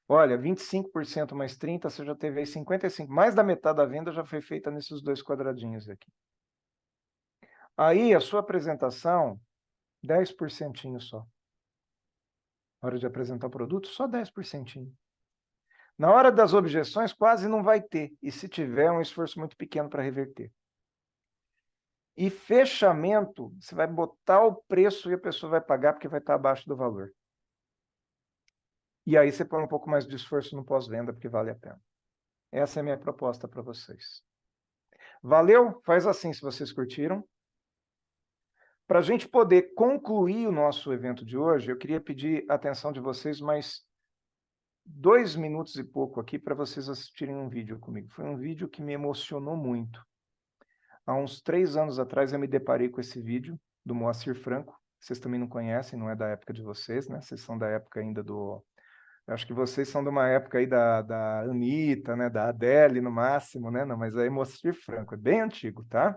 Olha, 25% mais 30%, você já teve aí 55%. Mais da metade da venda já foi feita nesses 2 quadradinhos aqui. Aí, a sua apresentação, 10% só. Na hora de apresentar o produto, só 10%. Na hora das objeções, quase não vai ter. E se tiver, é um esforço muito pequeno para reverter. E fechamento, você vai botar o preço e a pessoa vai pagar porque vai estar abaixo do valor. E aí você põe um pouco mais de esforço no pós-venda, porque vale a pena. Essa é a minha proposta para vocês. Valeu? Faz assim se vocês curtiram. Para a gente poder concluir o nosso evento de hoje, eu queria pedir a atenção de vocês mais 2 minutos e pouco aqui para vocês assistirem um vídeo comigo. Foi um vídeo que me emocionou muito. Há uns 3 anos atrás eu me deparei com esse vídeo do Moacir Franco. Vocês também não conhecem, não é da época de vocês, né? Vocês são da época ainda do... Eu acho que vocês são de uma época aí da Anitta, né? Da Adele, no máximo, né? Não, mas aí Moacir Franco, é bem antigo, tá?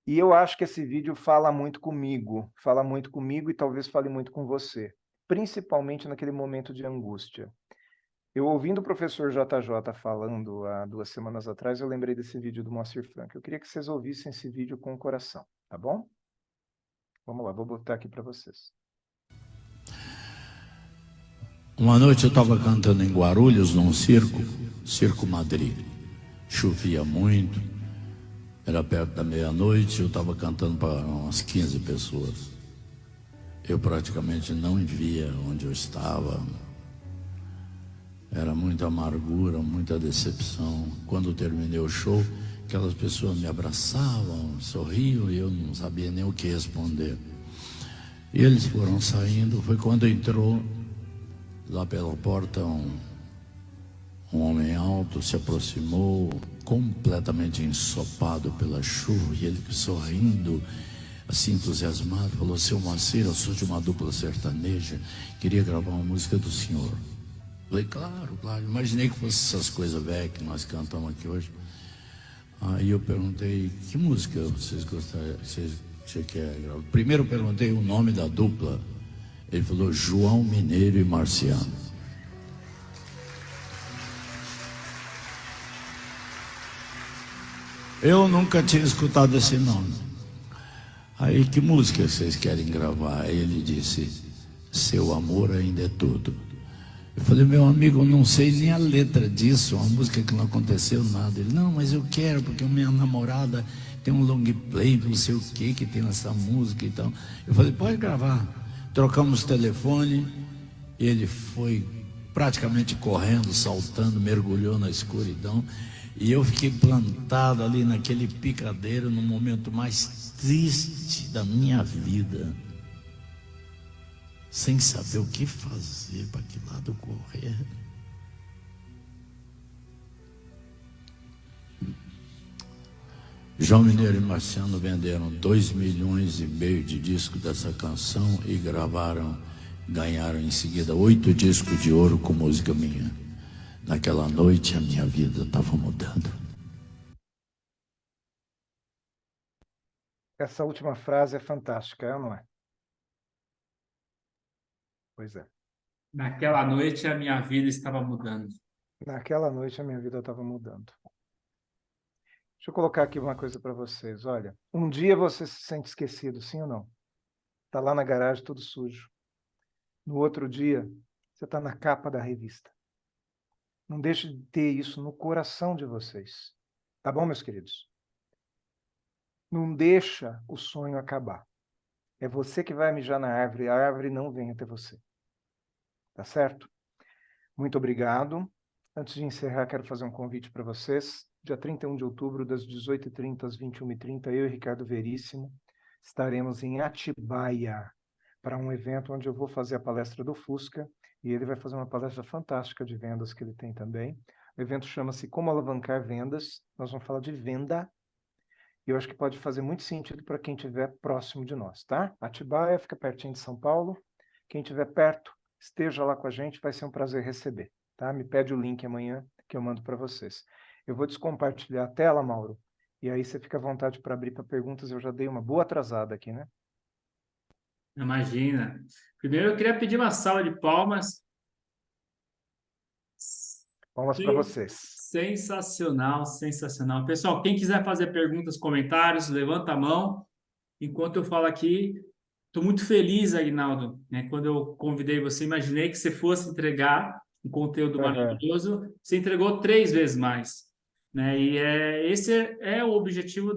E eu acho que esse vídeo fala muito comigo e talvez fale muito com você, principalmente naquele momento de angústia. Eu ouvindo o professor JJ falando há 2 semanas atrás, eu lembrei desse vídeo do Moacir Franco. Eu queria que vocês ouvissem esse vídeo com o coração, tá bom? Vamos lá, vou botar aqui para vocês. Uma noite eu estava cantando em Guarulhos, num Circo Madrid. Chovia muito, era perto da meia-noite, eu estava cantando para umas 15 pessoas. Eu praticamente não via onde eu estava. Era muita amargura, muita decepção. Quando terminei o show, aquelas pessoas me abraçavam, sorriam e eu não sabia nem o que responder. E eles foram saindo, foi quando entrou lá pela porta um homem alto, se aproximou, completamente ensopado pela chuva, e ele sorrindo, assim entusiasmado, falou: seu Moacir, eu sou de uma dupla sertaneja, queria gravar uma música do senhor. Falei: claro, imaginei que fosse essas coisas velhas que nós cantamos aqui hoje. Aí eu perguntei: que música vocês gostariam, você quer gravar? Primeiro eu perguntei o nome da dupla. Ele falou: João Mineiro e Marciano. Eu nunca tinha escutado esse nome. Aí: que música vocês querem gravar? Aí ele disse: seu amor ainda é tudo. Eu falei: meu amigo, eu não sei nem a letra disso, uma música que não aconteceu nada. Ele: não, mas eu quero, porque minha namorada tem um long play, não sei o que tem nessa música e tal. Eu falei: pode gravar. Trocamos telefone, ele foi praticamente correndo, saltando, mergulhou na escuridão, e eu fiquei plantado ali naquele picadeiro no momento mais triste da minha vida, sem saber o que fazer, para que lado correr. João Mineiro e Marciano venderam 2,5 milhões de discos dessa canção e ganharam em seguida 8 discos de ouro com música minha. Naquela noite a minha vida estava mudando. Essa última frase é fantástica, é ou não é? Pois é. Naquela noite a minha vida estava mudando. Naquela noite a minha vida estava mudando. Deixa eu colocar aqui uma coisa para vocês. Olha, um dia você se sente esquecido, sim ou não? Está lá na garagem tudo sujo. No outro dia, você está na capa da revista. Não deixe de ter isso no coração de vocês. Tá bom, meus queridos? Não deixa o sonho acabar. É você que vai mijar na árvore, a árvore não vem até você. Tá certo? Muito obrigado. Antes de encerrar, quero fazer um convite para vocês. Dia 31 de outubro, das 18h30 às 21h30, eu e Ricardo Veríssimo estaremos em Atibaia para um evento onde eu vou fazer a palestra do Fusca e ele vai fazer uma palestra fantástica de vendas que ele tem também. O evento chama-se Como Alavancar Vendas. Nós vamos falar de venda e eu acho que pode fazer muito sentido para quem estiver próximo de nós, tá? Atibaia fica pertinho de São Paulo. Quem estiver perto, esteja lá com a gente, vai ser um prazer receber, tá? Me pede o link amanhã que eu mando para vocês. Eu vou descompartilhar a tela, Mauro, e aí você fica à vontade para abrir para perguntas. Eu já dei uma boa atrasada aqui, né? Imagina. Primeiro eu queria pedir uma salva de palmas Palmas para vocês. Sensacional, sensacional. Pessoal, quem quiser fazer perguntas, comentários, levanta a mão. Enquanto eu falo aqui, estou muito feliz, Aguinaldo, né? Quando eu convidei você, imaginei que você fosse entregar um conteúdo maravilhoso. Você entregou 3 vezes mais, né? E esse é o objetivo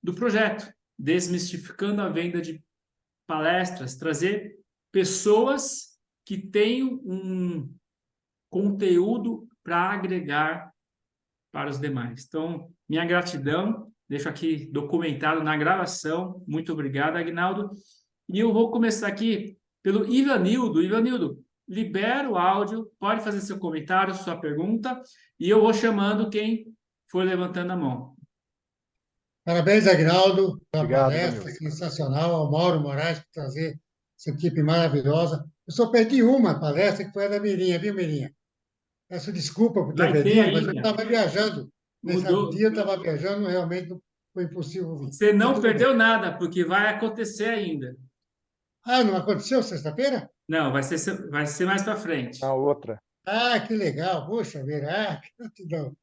do projeto, desmistificando a venda de palestras, trazer pessoas que tenham um conteúdo para agregar para os demais. Então, minha gratidão, deixo aqui documentado na gravação. Muito obrigado, Aguinaldo. E eu vou começar aqui pelo Ivanildo. Ivanildo, libera o áudio, pode fazer seu comentário, sua pergunta, e eu vou chamando quem for levantando a mão. Parabéns, Agnaldo, pela Obrigado, palestra Danilo. sensacional, ao Mauro Moraes por trazer essa equipe maravilhosa. Eu só perdi uma palestra, que foi a da Mirinha, viu, Mirinha? Peço desculpa por ter Vai ter perdido, mas eu ainda. estava viajando. Nesse Mudou. dia eu estava viajando, realmente não foi impossível vir. Você Mas não tudo bem. perdeu nada, porque vai acontecer ainda. Ah, não aconteceu sexta-feira? Não, vai ser mais para frente. Na outra. Ah, que legal. Poxa vida, que gratidão.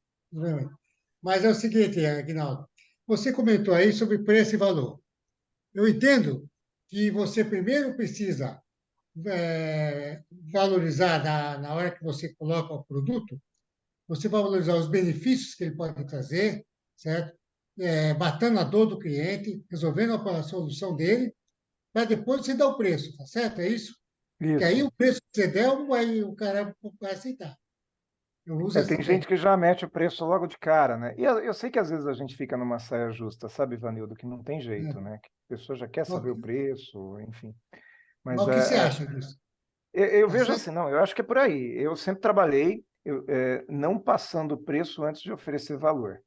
Mas é o seguinte, Aguinaldo, você comentou aí sobre preço e valor. Eu entendo que você primeiro precisa valorizar na hora que você coloca o produto, você vai valorizar os benefícios que ele pode trazer, certo? Matando a dor do cliente, resolvendo a solução dele, para depois você dar o preço, tá certo? É isso? Porque aí Isso. o preço que você der, o cara vai aceitar. Eu uso essa Tem gente que já mete o preço logo de cara, né? E eu sei que às vezes a gente fica numa saia justa, sabe, Ivanildo, que não tem jeito, né? Que a pessoa já quer saber o preço, enfim. Mas Mas o que você acha disso? eu Tá vejo certo? assim, não, eu acho que é por aí. Eu sempre trabalhei não passando o preço antes de oferecer valor.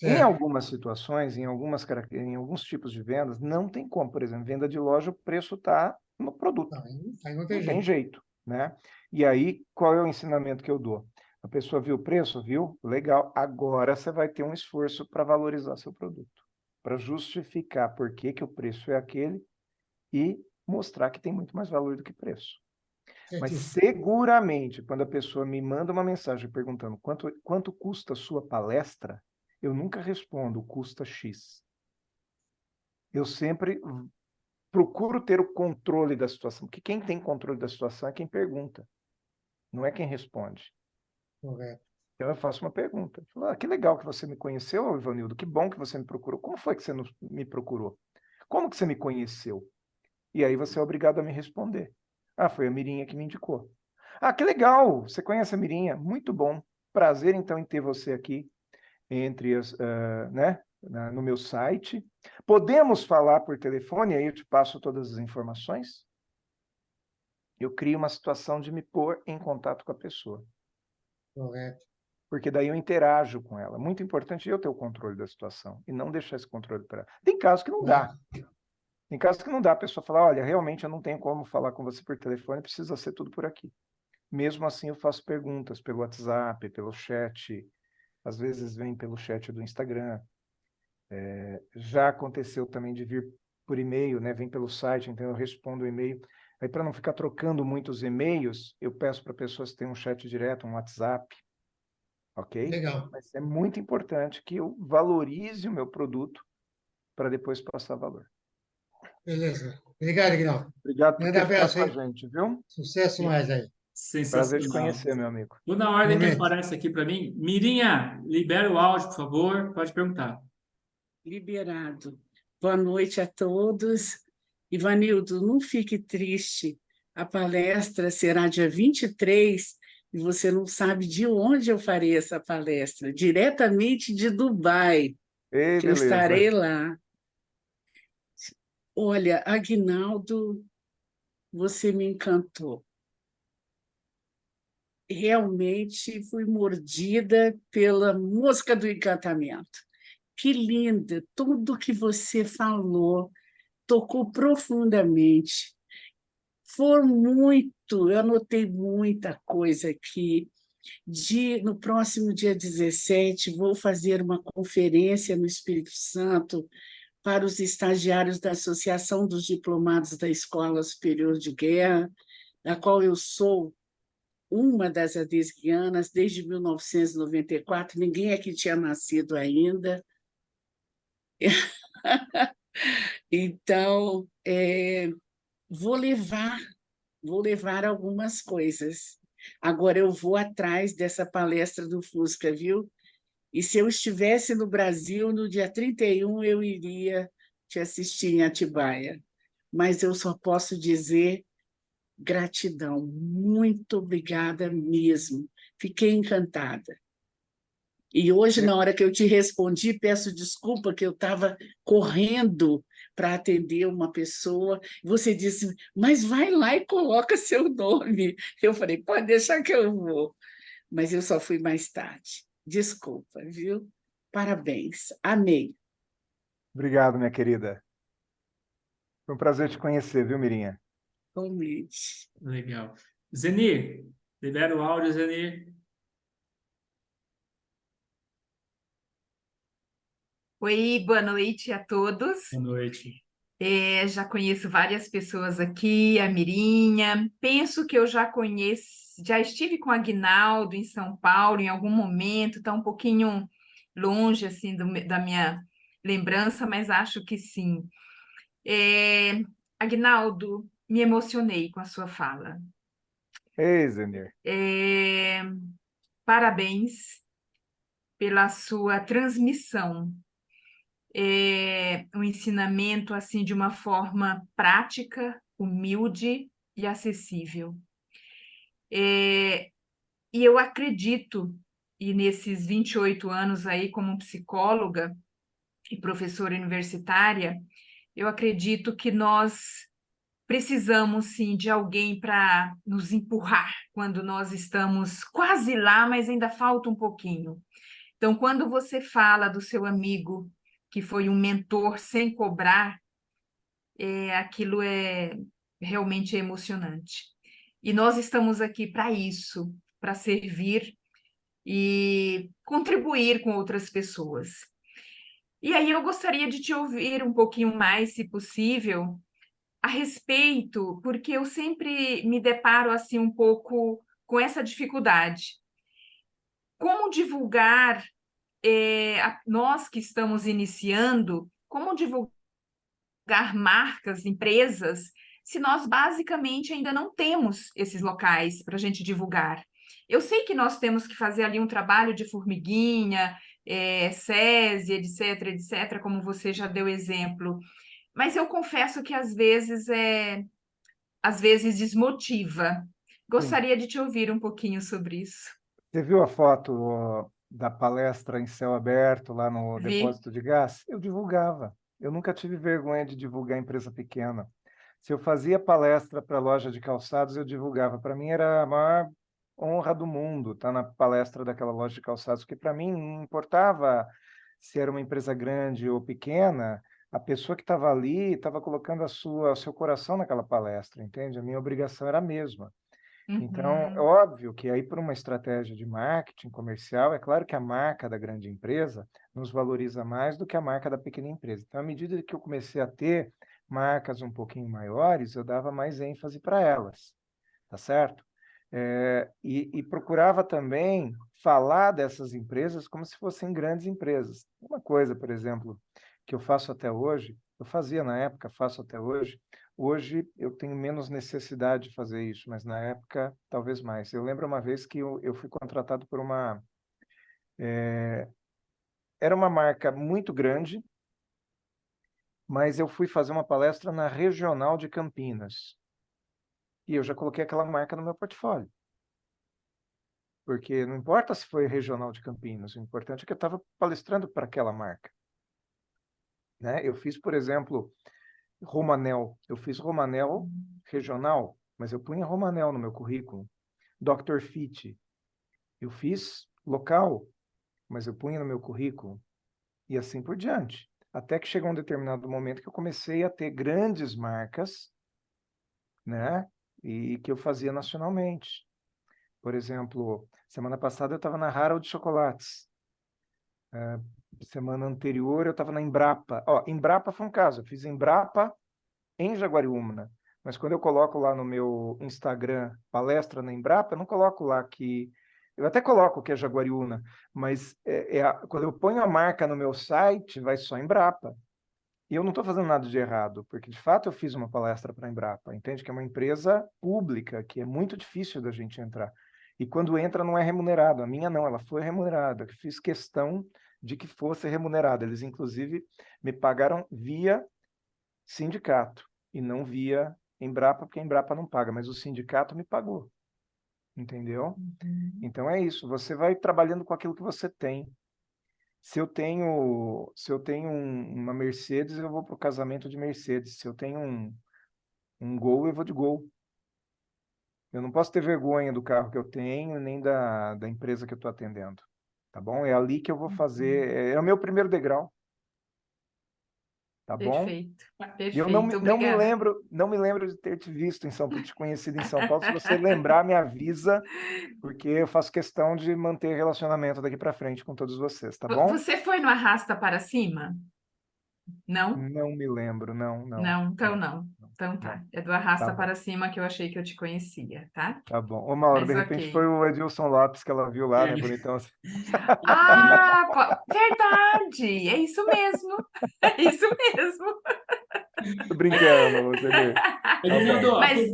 Em Certo. algumas situações, em alguns tipos de vendas, não tem como. Por exemplo, venda de loja, o preço está no produto. Aí não tem Não tem jeito. jeito, né? E aí, qual é o ensinamento que eu dou? A pessoa viu o preço, viu? Legal. Agora você vai ter um esforço para valorizar seu produto, para justificar por que que o preço é aquele e mostrar que tem muito mais valor do que preço. Mas Certíssimo. seguramente, quando a pessoa me manda uma mensagem perguntando quanto custa a sua palestra, eu nunca respondo custa X. Eu sempre procuro ter o controle da situação, porque quem tem controle da situação é quem pergunta, não é quem responde. Correto. Então eu faço uma pergunta. Eu falo, que legal que você me conheceu, Ivanildo, que bom que você me procurou. Como foi que você me procurou? Como que você me conheceu? E aí você é obrigado a me responder. Ah, foi a Mirinha que me indicou. Ah, que legal, você conhece a Mirinha? Muito bom. Prazer, então, em ter você aqui né, no meu site. Podemos falar por telefone, aí eu te passo todas as informações. Eu crio uma situação de me pôr em contato com a pessoa. Correto. Porque daí eu interajo com ela. Muito importante eu ter o controle da situação e não deixar esse controle para ela. Tem casos que não dá. Tem casos que não dá, a pessoa fala, olha, realmente eu não tenho como falar com você por telefone, precisa ser tudo por aqui. Mesmo assim, eu faço perguntas pelo WhatsApp, pelo chat, às vezes vem pelo chat do Instagram. Já aconteceu também de vir por e-mail, né? Vem pelo site, então eu respondo o e-mail. Aí, para não ficar trocando muitos e-mails, eu peço para a pessoa se tem um chat direto, um WhatsApp, ok? Legal. Mas é muito importante que eu valorize o meu produto para depois passar valor. Beleza. Obrigado, Aguinaldo. Obrigado por Grande ter ficado abraço com a aí. gente, viu? Sucesso mais aí. Prazer te Sensacional. conhecer, meu amigo. Vou na ordem que Momento. aparece aqui para mim. Mirinha, libera o áudio, por favor. Pode perguntar. Liberado. Boa noite a todos. Ivanildo, não fique triste. A palestra será dia 23 e você não sabe de onde eu farei essa palestra. Diretamente de Dubai, Ei, que eu beleza. estarei lá. Olha, Aguinaldo, você me encantou. Realmente fui mordida pela mosca do encantamento. Que linda! Tudo que você falou tocou profundamente. Foi muito, eu anotei muita coisa aqui. No próximo dia 17, vou fazer uma conferência no Espírito Santo para os estagiários da Associação dos Diplomados da Escola Superior de Guerra, da qual eu sou uma das adesguianas desde 1994, ninguém aqui tinha nascido ainda. Então, vou levar algumas coisas. Agora eu vou atrás dessa palestra do Fusca, viu? E se eu estivesse no Brasil, no dia 31, eu iria te assistir em Atibaia. Mas eu só posso dizer gratidão. Muito obrigada mesmo. Fiquei encantada. E hoje, na hora que eu te respondi, peço desculpa que eu estava correndo para atender uma pessoa. Você disse, mas vai lá e coloca seu nome. Eu falei, pode deixar que eu vou. Mas eu só fui mais tarde. Desculpa, viu? Parabéns. Amei. Obrigado, minha querida. Foi um prazer te conhecer, viu, Mirinha? Realmente. Legal. Zenir, libera o áudio, Zenir. Oi, boa noite a todos. Boa noite. Já conheço várias pessoas aqui, a Mirinha. Penso que eu já conheço, já estive com a Aguinaldo em São Paulo em algum momento, está um pouquinho longe assim da minha lembrança, mas acho que sim. Aguinaldo, me emocionei com a sua fala. Ei, Zenir. Parabéns pela sua transmissão. Um ensinamento assim de uma forma prática, humilde e acessível. E eu acredito, e nesses 28 anos aí como psicóloga e professora universitária, eu acredito que nós precisamos sim de alguém para nos empurrar quando nós estamos quase lá, mas ainda falta um pouquinho. Então, quando você fala do seu amigo que foi um mentor sem cobrar, aquilo é realmente emocionante. E nós estamos aqui para isso, para servir e contribuir com outras pessoas. E aí eu gostaria de te ouvir um pouquinho mais, se possível, a respeito, porque eu sempre me deparo assim um pouco com essa dificuldade. Como divulgar, nós que estamos iniciando, como divulgar marcas, empresas, se nós basicamente ainda não temos esses locais para a gente divulgar. Eu sei que nós temos que fazer ali um trabalho de formiguinha, SESI, etc., etc., como você já deu exemplo, mas eu confesso que às vezes desmotiva. Sim. Gostaria de te ouvir um pouquinho sobre isso. Você viu a foto da palestra em céu aberto lá no Vi. depósito de gás? Eu divulgava. Eu nunca tive vergonha de divulgar empresa pequena. Se eu fazia palestra para loja de calçados, eu divulgava. Para mim era a maior honra do mundo estar na palestra daquela loja de calçados, porque para mim não importava se era uma empresa grande ou pequena, a pessoa que estava ali estava colocando o seu coração naquela palestra, entende? A minha obrigação era a mesma. Então, é óbvio que aí por uma estratégia de marketing comercial, é claro que a marca da grande empresa nos valoriza mais do que a marca da pequena empresa. Então, à medida que eu comecei a ter marcas um pouquinho maiores, eu dava mais ênfase para elas, tá certo? E procurava também falar dessas empresas como se fossem grandes empresas. Uma coisa, por exemplo, que eu faço até hoje, eu fazia na época, faço até hoje. Hoje eu tenho menos necessidade de fazer isso, mas na época talvez mais. Eu lembro uma vez que eu fui contratado por uma... Era uma marca muito grande, mas eu fui fazer uma palestra na Regional de Campinas. E eu já coloquei aquela marca no meu portfólio. Porque não importa se foi Regional de Campinas, o importante é que eu estava palestrando para aquela marca. Né? Eu fiz, por exemplo, Romanel. Eu fiz Romanel regional, mas eu punha Romanel no meu currículo. Dr. Fit. Eu fiz local, mas eu punha no meu currículo. E assim por diante. Até que chegou um determinado momento que eu comecei a ter grandes marcas, né? E que eu fazia nacionalmente. Por exemplo, semana passada eu estava na Harold Chocolates. Semana anterior eu estava na Embrapa. Embrapa foi um caso. Eu fiz Embrapa em Jaguariúna. Mas quando eu coloco lá no meu Instagram palestra na Embrapa, eu não coloco lá que... Eu até coloco que é Jaguariúna, mas quando eu ponho a marca no meu site, vai só Embrapa. E eu não estou fazendo nada de errado, porque de fato eu fiz uma palestra para a Embrapa. Entende que é uma empresa pública, que é muito difícil da gente entrar. E quando entra não é remunerado. A minha não, ela foi remunerada. Eu fiz questão de que fosse remunerada. Eles, inclusive, me pagaram via sindicato e não via Embrapa, porque a Embrapa não paga, mas o sindicato me pagou. Entendeu? Então é isso. Você vai trabalhando com aquilo que você tem. Se eu tenho uma Mercedes, eu vou para o casamento de Mercedes. Se eu tenho um Gol, eu vou de Gol. Eu não posso ter vergonha do carro que eu tenho, nem da empresa que eu estou atendendo. Tá bom? É ali que eu vou fazer. É o meu primeiro degrau. Tá bom? Perfeito, E eu perfeito. Obrigada. não me lembro de ter te visto em São Paulo, te conhecido em São Paulo. Se você lembrar, me avisa, porque eu faço questão de manter relacionamento daqui para frente com todos vocês, tá bom? Você foi no Arrasta para Cima? Não? Não me lembro, não, Não, então não, não. Então não. tá. É do Tá Arrasta bom, para Cima que eu achei que eu te conhecia, tá? tá bom. Ô, Mauro, de Mas repente foi ok. o Edilson Lopes que ela viu lá, né, bonitão? Assim. Ah, verdade! É isso mesmo. É isso mesmo. Tô brincando, Lucenir. Tá Aguinaldo, bom. Mas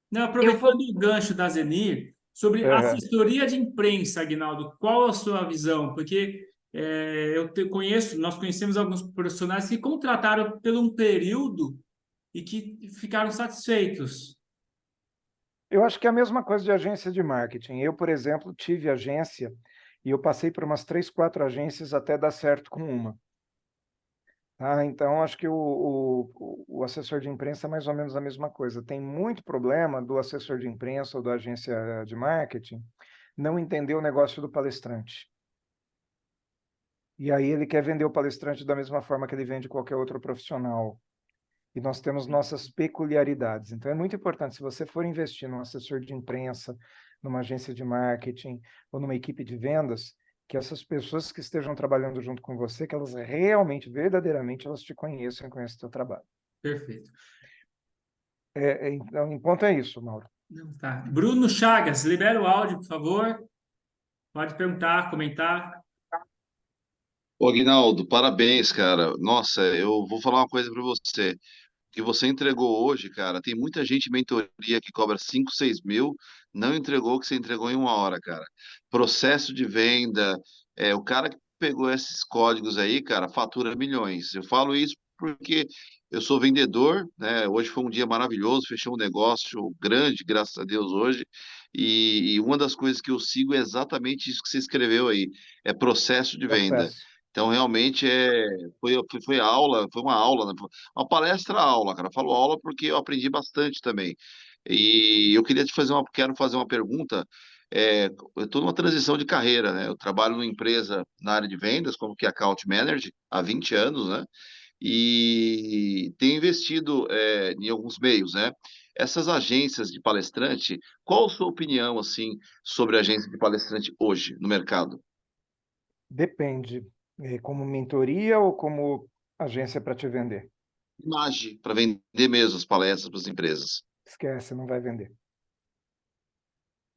não, eu aproveitando vou. o gancho da Zenir, sobre Aham. assessoria de imprensa, Aguinaldo, qual a sua visão? Porque nós conhecemos alguns profissionais que contrataram por um período e que ficaram satisfeitos. Eu acho que é a mesma coisa de agência de marketing. Eu, por exemplo, tive agência e eu passei por umas 3, 4 agências até dar certo com uma. Tá? Então, acho que o assessor de imprensa é mais ou menos a mesma coisa. Tem muito problema do assessor de imprensa ou da agência de marketing não entender o negócio do palestrante. E aí ele quer vender o palestrante da mesma forma que ele vende qualquer outro profissional. E nós temos nossas peculiaridades. Então é muito importante, se você for investir num assessor de imprensa, numa agência de marketing ou numa equipe de vendas, que essas pessoas que estejam trabalhando junto com você, que elas realmente, verdadeiramente, elas te conheçam e conheçam o teu trabalho. Perfeito. Então, em ponto é isso, Mauro. Não, tá. Bruno Chagas, libera o áudio, por favor. Pode perguntar, comentar. Ô, Aguinaldo, parabéns, cara. Nossa, eu vou falar uma coisa para você. O que você entregou hoje, cara, tem muita gente em mentoria que cobra 5, 6 mil, não entregou o que você entregou em 1 hora, cara. Processo de venda, o cara que pegou esses códigos aí, cara, fatura milhões. Eu falo isso porque eu sou vendedor, né? Hoje foi um dia maravilhoso, fechei um negócio grande, graças a Deus, hoje. E uma das coisas que eu sigo é exatamente isso que você escreveu aí, é processo de venda. Processo. Então, realmente, foi aula, foi uma aula, né? Uma palestra aula, cara. Eu falo aula porque eu aprendi bastante também. E eu quero fazer uma pergunta. Eu estou numa transição de carreira, né? Eu trabalho numa empresa na área de vendas, como que é Account Manager, há 20 anos, né? E tenho investido em alguns meios, né? Essas agências de palestrante, qual a sua opinião, assim, sobre agência de palestrante hoje no mercado? Depende. Como mentoria ou como agência para te vender? Imagem para vender mesmo as palestras para as empresas. Esquece, não vai vender,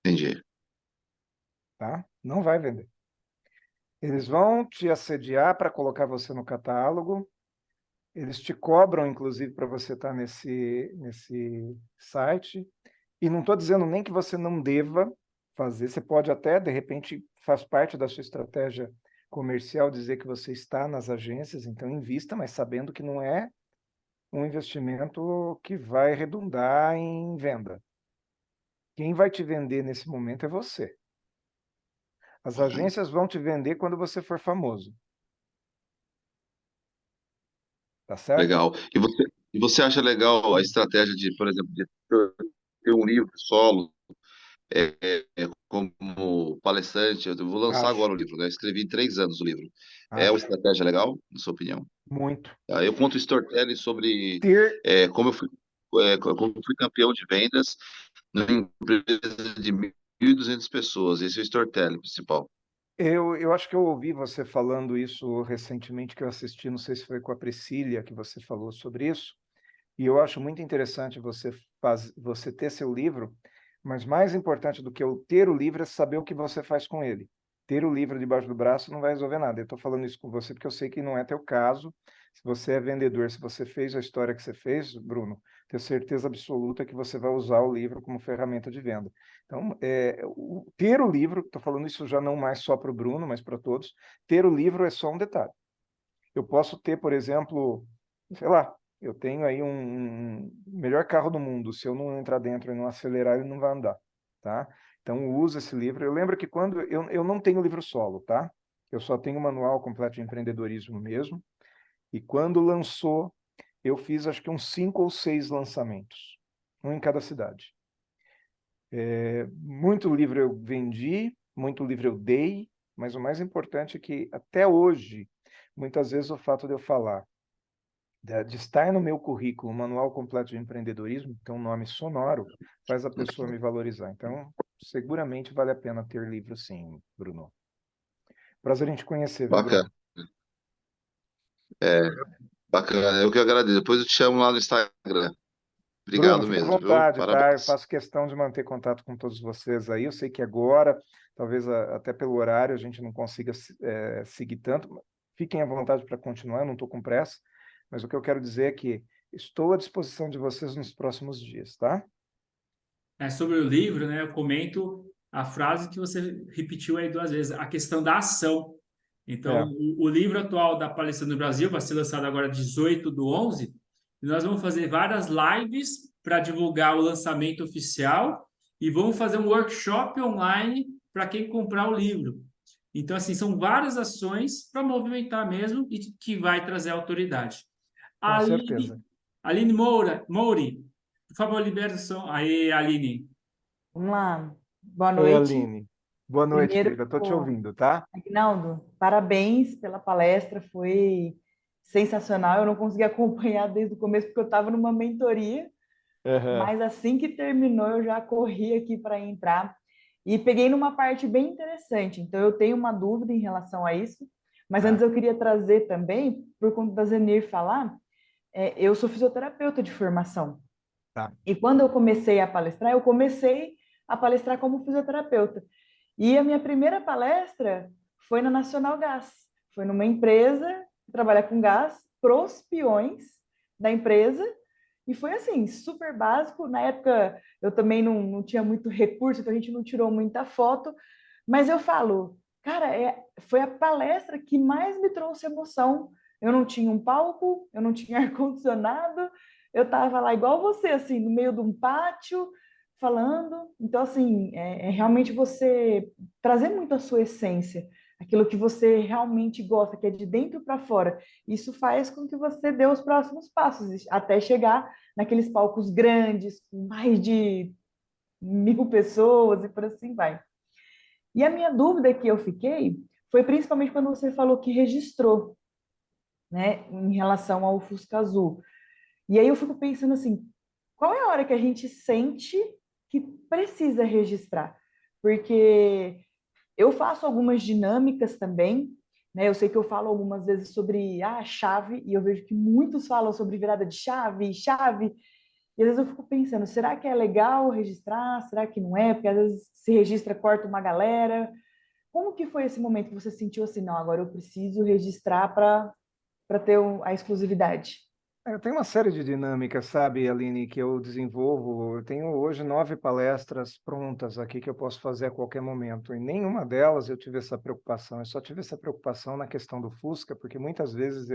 Entendi. tá? Não vai vender. Eles vão te assediar para colocar você no catálogo. Eles te cobram, inclusive, para você estar nesse site. E não estou dizendo nem que você não deva fazer. Você pode até, de repente, faz parte da sua estratégia comercial dizer que você está nas agências, então invista, mas sabendo que não é um investimento que vai redundar em venda. Quem vai te vender nesse momento é você. As agências vão te vender quando você for famoso. Tá certo? Legal. E você acha legal a estratégia de, por exemplo, de ter um livro solo como palestrante? Eu vou lançar Acho, agora o livro, né? Escrevi em 3 anos o livro. É uma acho. estratégia legal, na sua opinião? Muito. Tá? Eu conto storytelling sobre Ter, como eu fui campeão de vendas numa empresa de 1.200 pessoas. Esse é o storytelling principal. eu acho que eu ouvi você falando isso recentemente, que eu assisti, não sei se foi com a Priscília que você falou sobre isso. E eu acho muito interessante você ter seu livro, mas mais importante do que eu ter o livro é saber o que você faz com ele. Ter o livro debaixo do braço não vai resolver nada. Eu estou falando isso com você porque eu sei que não é teu caso. Se você é vendedor, se você fez a história que você fez, Bruno, tenho certeza absoluta que você vai usar o livro como ferramenta de venda. Então, ter o livro, estou falando isso já não mais só para o Bruno, mas para todos, ter o livro é só um detalhe. Eu posso ter, por exemplo, sei lá, eu tenho aí um melhor carro do mundo. Se eu não entrar dentro e não acelerar, ele não vai andar, tá? Então, usa esse livro. Eu lembro que quando eu não tenho livro solo, tá? Eu só tenho o manual completo de empreendedorismo mesmo. E quando lançou, eu fiz acho que uns 5 ou 6 lançamentos, um em cada cidade. Muito livro eu vendi, muito livro eu dei, mas o mais importante é que até hoje, muitas vezes o fato de eu falar de estar no meu currículo, Manual Completo de Empreendedorismo, que tem um nome sonoro, faz a pessoa me valorizar. Então, seguramente vale a pena ter livro, sim, Bruno. Prazer em te conhecer, viu, Bacana. Bruno? É, bacana. Eu que agradeço. Depois eu te chamo lá no Instagram. Bruno, Obrigado fica à mesmo, viu? vontade, tá? Eu Parabéns. faço questão de manter contato com todos vocês aí. Eu sei que agora, talvez até pelo horário, a gente não consiga seguir tanto. Fiquem à vontade para continuar, eu não estou com pressa. Mas o que eu quero dizer é que estou à disposição de vocês nos próximos dias, tá? Sobre o livro, né, eu comento a frase que você repetiu aí 2 vezes, a questão da ação. Então, É, o livro atual da Palestra no Brasil vai ser lançado agora 18/11, e nós vamos fazer várias lives para divulgar o lançamento oficial e vamos fazer um workshop online para quem comprar o livro. Então, assim, são várias ações para movimentar mesmo e que vai trazer autoridade. com certeza. Aline Mouri, por favor, libera o som. Aí, Aline. Vamos lá. Boa Oi, noite. Aline. Boa noite, Primeiro, querida. Estou te ouvindo, tá? Aguinaldo, parabéns pela palestra, foi sensacional. Eu não consegui acompanhar desde o começo porque eu estava numa mentoria, Aham. mas assim que terminou eu já corri aqui para entrar e peguei numa parte bem interessante. Então eu tenho uma dúvida em relação a isso, mas antes Tá, eu queria trazer também, por conta da Zenir falar, eu sou fisioterapeuta de formação. tá. E quando eu comecei a palestrar, eu comecei a palestrar como fisioterapeuta. E a minha primeira palestra foi na Nacional Gás. Foi numa empresa que trabalha com gás, pros peões da empresa. E foi assim, super básico. Na época eu também não tinha muito recurso, então a gente não tirou muita foto. Mas eu falo, cara, foi a palestra que mais me trouxe emoção. Eu não tinha um palco, eu não tinha ar-condicionado, eu estava lá igual você, assim, no meio de um pátio, falando. Então, assim, realmente você trazer muito a sua essência, aquilo que você realmente gosta, que é de dentro para fora. Isso faz com que você dê os próximos passos, até chegar naqueles palcos grandes, com mais de 1.000 pessoas e por assim vai. E a minha dúvida que eu fiquei foi principalmente quando você falou que registrou, né, em relação ao Fusca Azul. E aí eu fico pensando assim, qual é a hora que a gente sente que precisa registrar? Porque eu faço algumas dinâmicas também, né? Eu sei que eu falo algumas vezes sobre a chave, e eu vejo que muitos falam sobre virada de chave, chave, e às vezes eu fico pensando, será que é legal registrar? Será que não é? Porque às vezes se registra, corta uma galera. Como que foi esse momento que você sentiu assim, não, agora eu preciso registrar para ter a exclusividade? Eu tenho uma série de dinâmicas, sabe, Aline, que eu desenvolvo. Eu tenho hoje 9 palestras prontas aqui que eu posso fazer a qualquer momento. E nenhuma delas eu tive essa preocupação. Eu só tive essa preocupação na questão do Fusca, porque muitas vezes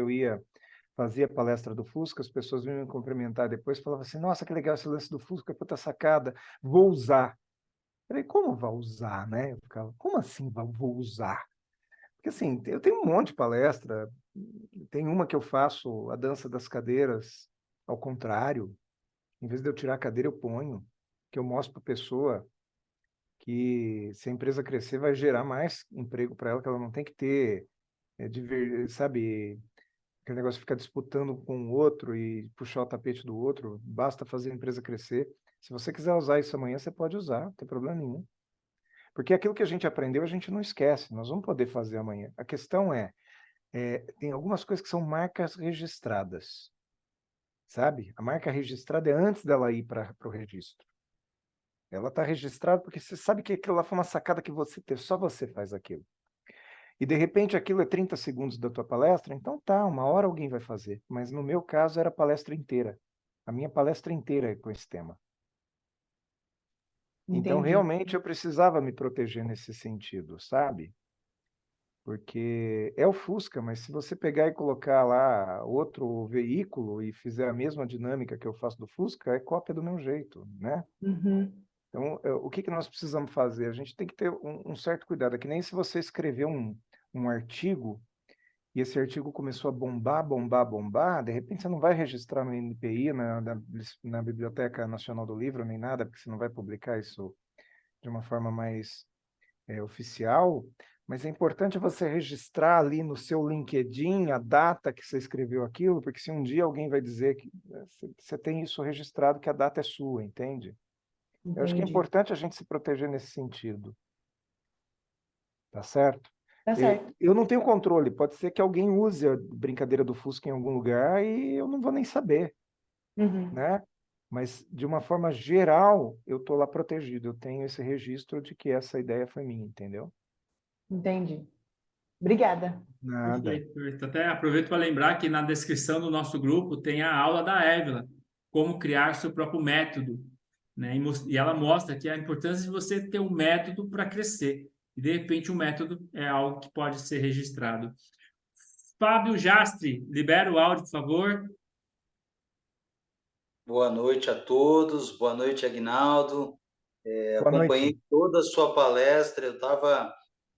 fazia palestra do Fusca, as pessoas vinham me cumprimentar depois e falavam assim, nossa, que legal esse lance do Fusca, puta sacada, vou usar. Eu falei, como vai usar, né? Eu ficava, como assim vou usar? Porque assim, eu tenho um monte de palestra, tem uma que eu faço a dança das cadeiras ao contrário, em vez de eu tirar a cadeira eu ponho, que eu mostro para a pessoa que se a empresa crescer vai gerar mais emprego para ela, que ela não tem que ter, sabe, aquele negócio de ficar disputando com o outro e puxar o tapete do outro, basta fazer a empresa crescer. Se você quiser usar isso amanhã, você pode usar, não tem problema nenhum. Porque aquilo que a gente aprendeu, a gente não esquece, nós vamos poder fazer amanhã. A questão tem algumas coisas que são marcas registradas. sabe? A marca registrada é antes dela ir para o registro. Ela está registrada porque você sabe que aquilo lá foi uma sacada que você teve, só você faz aquilo. E, de repente, aquilo é 30 segundos da tua palestra, então tá, uma hora alguém vai fazer. Mas, no meu caso, era a palestra inteira. A minha palestra inteira é com esse tema. Então, Entendi. realmente, eu precisava me proteger nesse sentido, sabe? Porque é o Fusca, mas se você pegar e colocar lá outro veículo e fizer a mesma dinâmica que eu faço do Fusca, é cópia do meu jeito, né? Uhum. Então, o que nós precisamos fazer? A gente tem que ter um certo cuidado. É que nem se você escrever um artigo e esse artigo começou a bombar, bombar, bombar, de repente você não vai registrar no INPI, na Biblioteca Nacional do Livro, nem nada, porque você não vai publicar isso de uma forma mais oficial, mas é importante você registrar ali no seu LinkedIn a data que você escreveu aquilo, porque se um dia alguém vai dizer que você tem isso registrado, que a data é sua, entende? Eu acho que é Entendi. importante a gente se proteger nesse sentido. Tá certo? Tá certo. Eu não tenho controle. Pode ser que alguém use a brincadeira do Fusca em algum lugar e eu não vou nem saber, Uhum. né? Mas, de uma forma geral, eu estou lá protegido. Eu tenho esse registro de que essa ideia foi minha, entendeu? Entendi. Obrigada. Nada. Perfeito, perfeito. Até aproveito para lembrar que na descrição do nosso grupo tem a aula da Évila, como criar seu próprio método, né? E ela mostra que a importância de você ter um método para crescer. E, de repente, o método é algo que pode ser registrado. Fábio Jastre, libera o áudio, por favor. Boa noite a todos, boa noite, Aguinaldo. Boa Acompanhei noite. toda a sua palestra,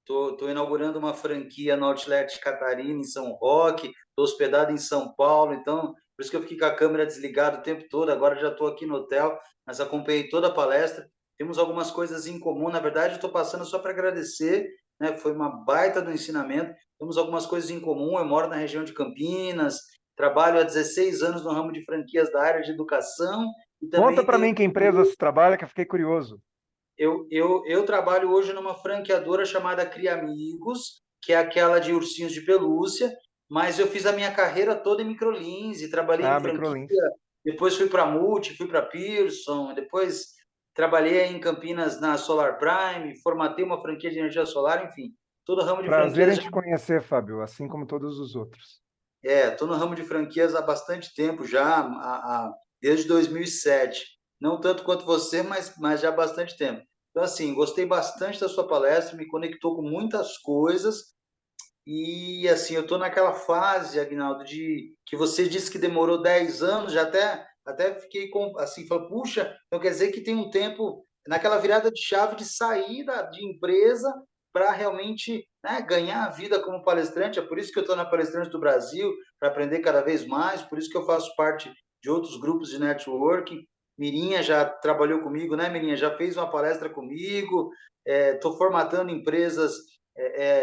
tô inaugurando uma franquia no Outlet Catarina, em São Roque, estou hospedado em São Paulo, então, por isso que eu fiquei com a câmera desligada o tempo todo, agora já estou aqui no hotel, mas acompanhei toda a palestra, temos algumas coisas em comum, na verdade, estou passando só para agradecer, né? Foi uma baita do ensinamento, temos algumas coisas em comum, eu moro na região de Campinas, trabalho há 16 anos no ramo de franquias da área de educação, e Conta também para tenho... mim que empresa você trabalha, que eu fiquei curioso. Eu trabalho hoje numa franqueadora chamada Cria Amigos, que é aquela de ursinhos de pelúcia, mas eu fiz a minha carreira toda em microlins e trabalhei em Ah, franquia, Microlins. depois fui para Multi, fui para Pearson, depois trabalhei em Campinas na Solar Prime, formatei uma franquia de energia solar, enfim, todo o ramo de Prazer franquias. em te conhecer, Fábio, assim como todos os outros. Estou no ramo de franquias há bastante tempo já, desde 2007. Não tanto quanto você, mas já há bastante tempo. Então, assim, gostei bastante da sua palestra, me conectou com muitas coisas. E, assim, eu estou naquela fase, Aguinaldo, de que você disse que demorou 10 anos, já até fiquei assim, falei, puxa, então quer dizer que tem um tempo, naquela virada de chave de sair de empresa para realmente, né, ganhar a vida como palestrante. É por isso que eu estou na Palestrante do Brasil, para aprender cada vez mais, por isso que eu faço parte de outros grupos de networking. Mirinha já trabalhou comigo, né, Mirinha? Já fez uma palestra comigo, estou formatando empresas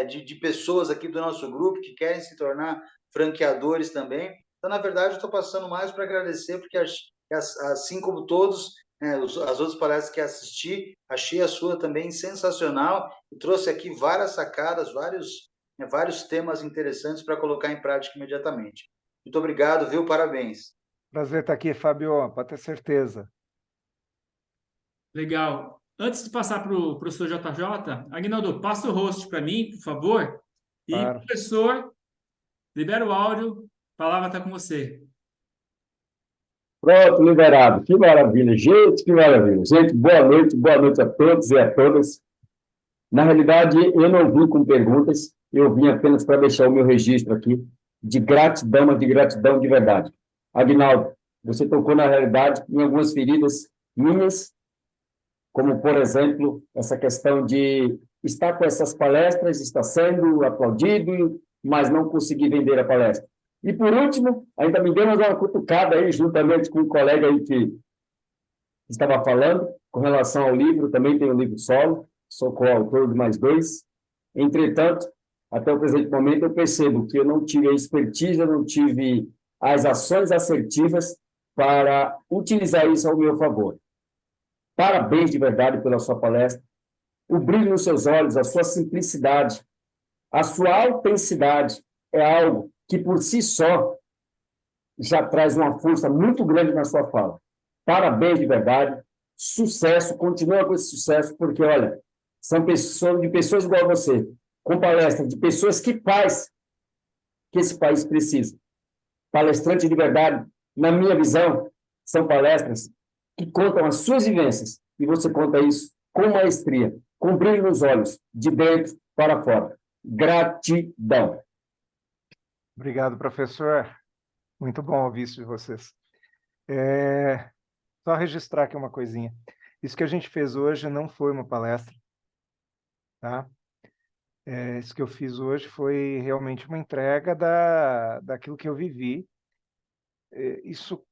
de pessoas aqui do nosso grupo que querem se tornar franqueadores também. Então, na verdade, eu estou passando mais para agradecer, porque assim como todos, né, as outras palestras que assisti, achei a sua também sensacional e trouxe aqui várias sacadas, vários temas interessantes para colocar em prática imediatamente. Muito obrigado, viu? Parabéns. Prazer estar aqui, Fábio, pode ter certeza. Legal. Antes de passar para o professor JJ, Aguinaldo, passa o host para mim, por favor. E, Claro. professor, libera o áudio, a palavra está com você. Pronto, liberado. Que maravilha, gente, que maravilha. Gente, boa noite a todos e a todas. Na realidade, eu não vim com perguntas, eu vim apenas para deixar o meu registro aqui de gratidão, mas de gratidão de verdade. Aguinaldo, você tocou na realidade em algumas feridas minhas, como, por exemplo, essa questão de estar com essas palestras, estar sendo aplaudido, mas não conseguir vender a palestra. E, por último, ainda me deu uma cutucada aí, juntamente com um colega aí que estava falando, com relação ao livro, também tenho um livro solo, sou coautor de mais 2. Entretanto, até o presente momento, eu percebo que eu não tive a expertise, eu não tive as ações assertivas para utilizar isso ao meu favor. Parabéns de verdade pela sua palestra. O brilho nos seus olhos, a sua simplicidade, a sua autenticidade é algo que, por si só, já traz uma força muito grande na sua fala. Parabéns de verdade, sucesso, continua com esse sucesso, porque, olha, são pessoas igual a você, com palestras de pessoas que faz que esse país precisa. Palestrante de verdade, na minha visão, são palestras que contam as suas vivências, e você conta isso com maestria, com brilho nos olhos, de dentro para fora. Gratidão. Obrigado, professor. Muito bom ouvir isso de vocês. Só registrar aqui uma coisinha. Isso que a gente fez hoje não foi uma palestra, tá? Isso que eu fiz hoje foi realmente uma entrega daquilo que eu vivi. Isso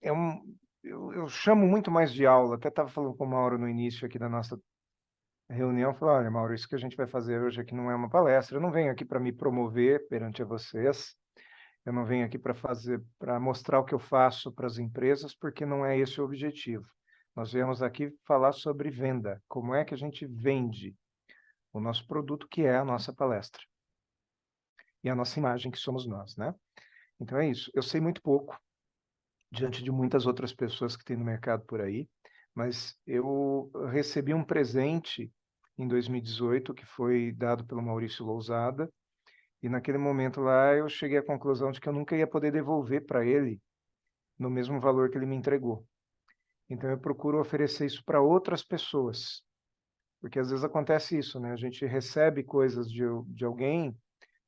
é eu chamo muito mais de aula. Até estava falando com o Mauro no início aqui da nossa reunião. Falei, olha, Mauro, isso que a gente vai fazer hoje aqui não é uma palestra. Eu não venho aqui para me promover perante a vocês. Eu não venho aqui para mostrar o que eu faço para as empresas, porque não é esse o objetivo. Nós viemos aqui falar sobre venda. Como é que a gente vende o nosso produto, que é a nossa palestra. E a nossa imagem, que somos nós, né? Então é isso. Eu sei muito pouco, diante de muitas outras pessoas que tem no mercado por aí, mas eu recebi um presente em 2018, que foi dado pelo Maurício Lousada, e naquele momento lá eu cheguei à conclusão de que eu nunca ia poder devolver para ele no mesmo valor que ele me entregou. Então eu procuro oferecer isso para outras pessoas, porque às vezes acontece isso, né? A gente recebe coisas de alguém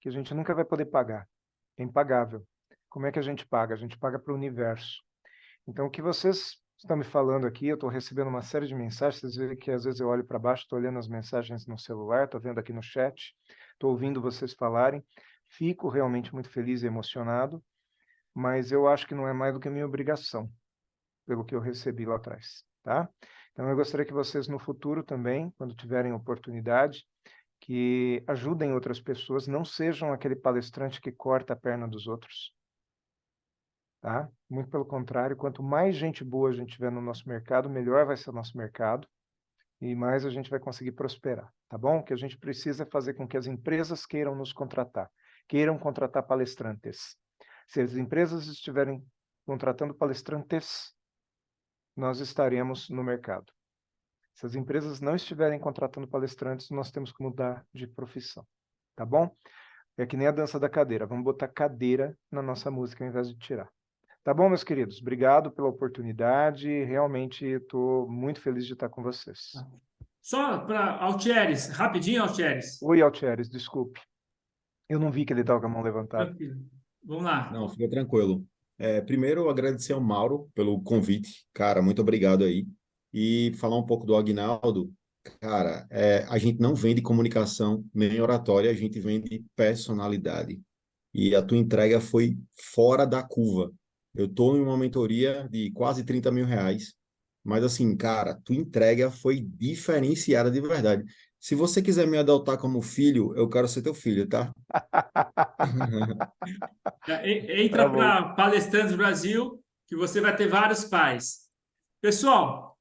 que a gente nunca vai poder pagar. É impagável. Como é que a gente paga? A gente paga para o universo. Então, o que vocês estão me falando aqui, eu estou recebendo uma série de mensagens, vocês veem que às vezes eu olho para baixo, estou olhando as mensagens no celular, estou vendo aqui no chat, estou ouvindo vocês falarem, fico realmente muito feliz e emocionado, mas eu acho que não é mais do que a minha obrigação, pelo que eu recebi lá atrás, tá? Então, eu gostaria que vocês no futuro também, quando tiverem oportunidade, que ajudem outras pessoas, não sejam aquele palestrante que corta a perna dos outros, tá? Muito pelo contrário, quanto mais gente boa a gente tiver no nosso mercado, melhor vai ser o nosso mercado e mais a gente vai conseguir prosperar, tá bom? O que a gente precisa é fazer com que as empresas queiram nos contratar, queiram contratar palestrantes. Se as empresas estiverem contratando palestrantes, nós estaremos no mercado. Se as empresas não estiverem contratando palestrantes, nós temos que mudar de profissão, tá bom? É que nem a dança da cadeira, vamos botar cadeira na nossa música ao invés de tirar. Tá bom, meus queridos? Obrigado pela oportunidade, realmente estou muito feliz de estar com vocês. Só para Altieres, rapidinho, Altieres. Oi, Altieres, desculpe. Eu não vi que ele estava com a mão levantada. Tranquilo. Vamos lá. Não, fica tranquilo. Primeiro, agradecer ao Mauro pelo convite. Cara, muito obrigado aí. E falar um pouco do Aguinaldo. Cara, a gente não vende comunicação nem oratória, a gente vende personalidade. E a tua entrega foi fora da curva. Eu estou em uma mentoria de quase 30 mil reais, mas assim, cara, tua entrega foi diferenciada de verdade. Se você quiser me adotar como filho, eu quero ser teu filho, tá? Entra para Palestrantes Brasil, que você vai ter vários pais. Pessoal,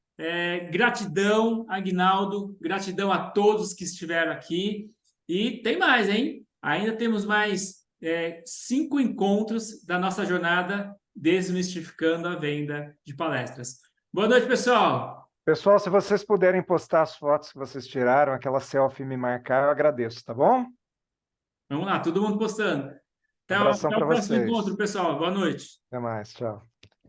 gratidão, Aguinaldo, gratidão a todos que estiveram aqui. E tem mais, hein? Ainda temos mais 5 encontros da nossa jornada Desmistificando a Venda de Palestras. Boa noite, pessoal! Pessoal, se vocês puderem postar as fotos que vocês tiraram, aquela selfie e me marcar, eu agradeço, tá bom? Vamos lá, todo mundo postando. Até Abração o para próximo vocês. encontro, pessoal. Boa noite. Até mais, tchau.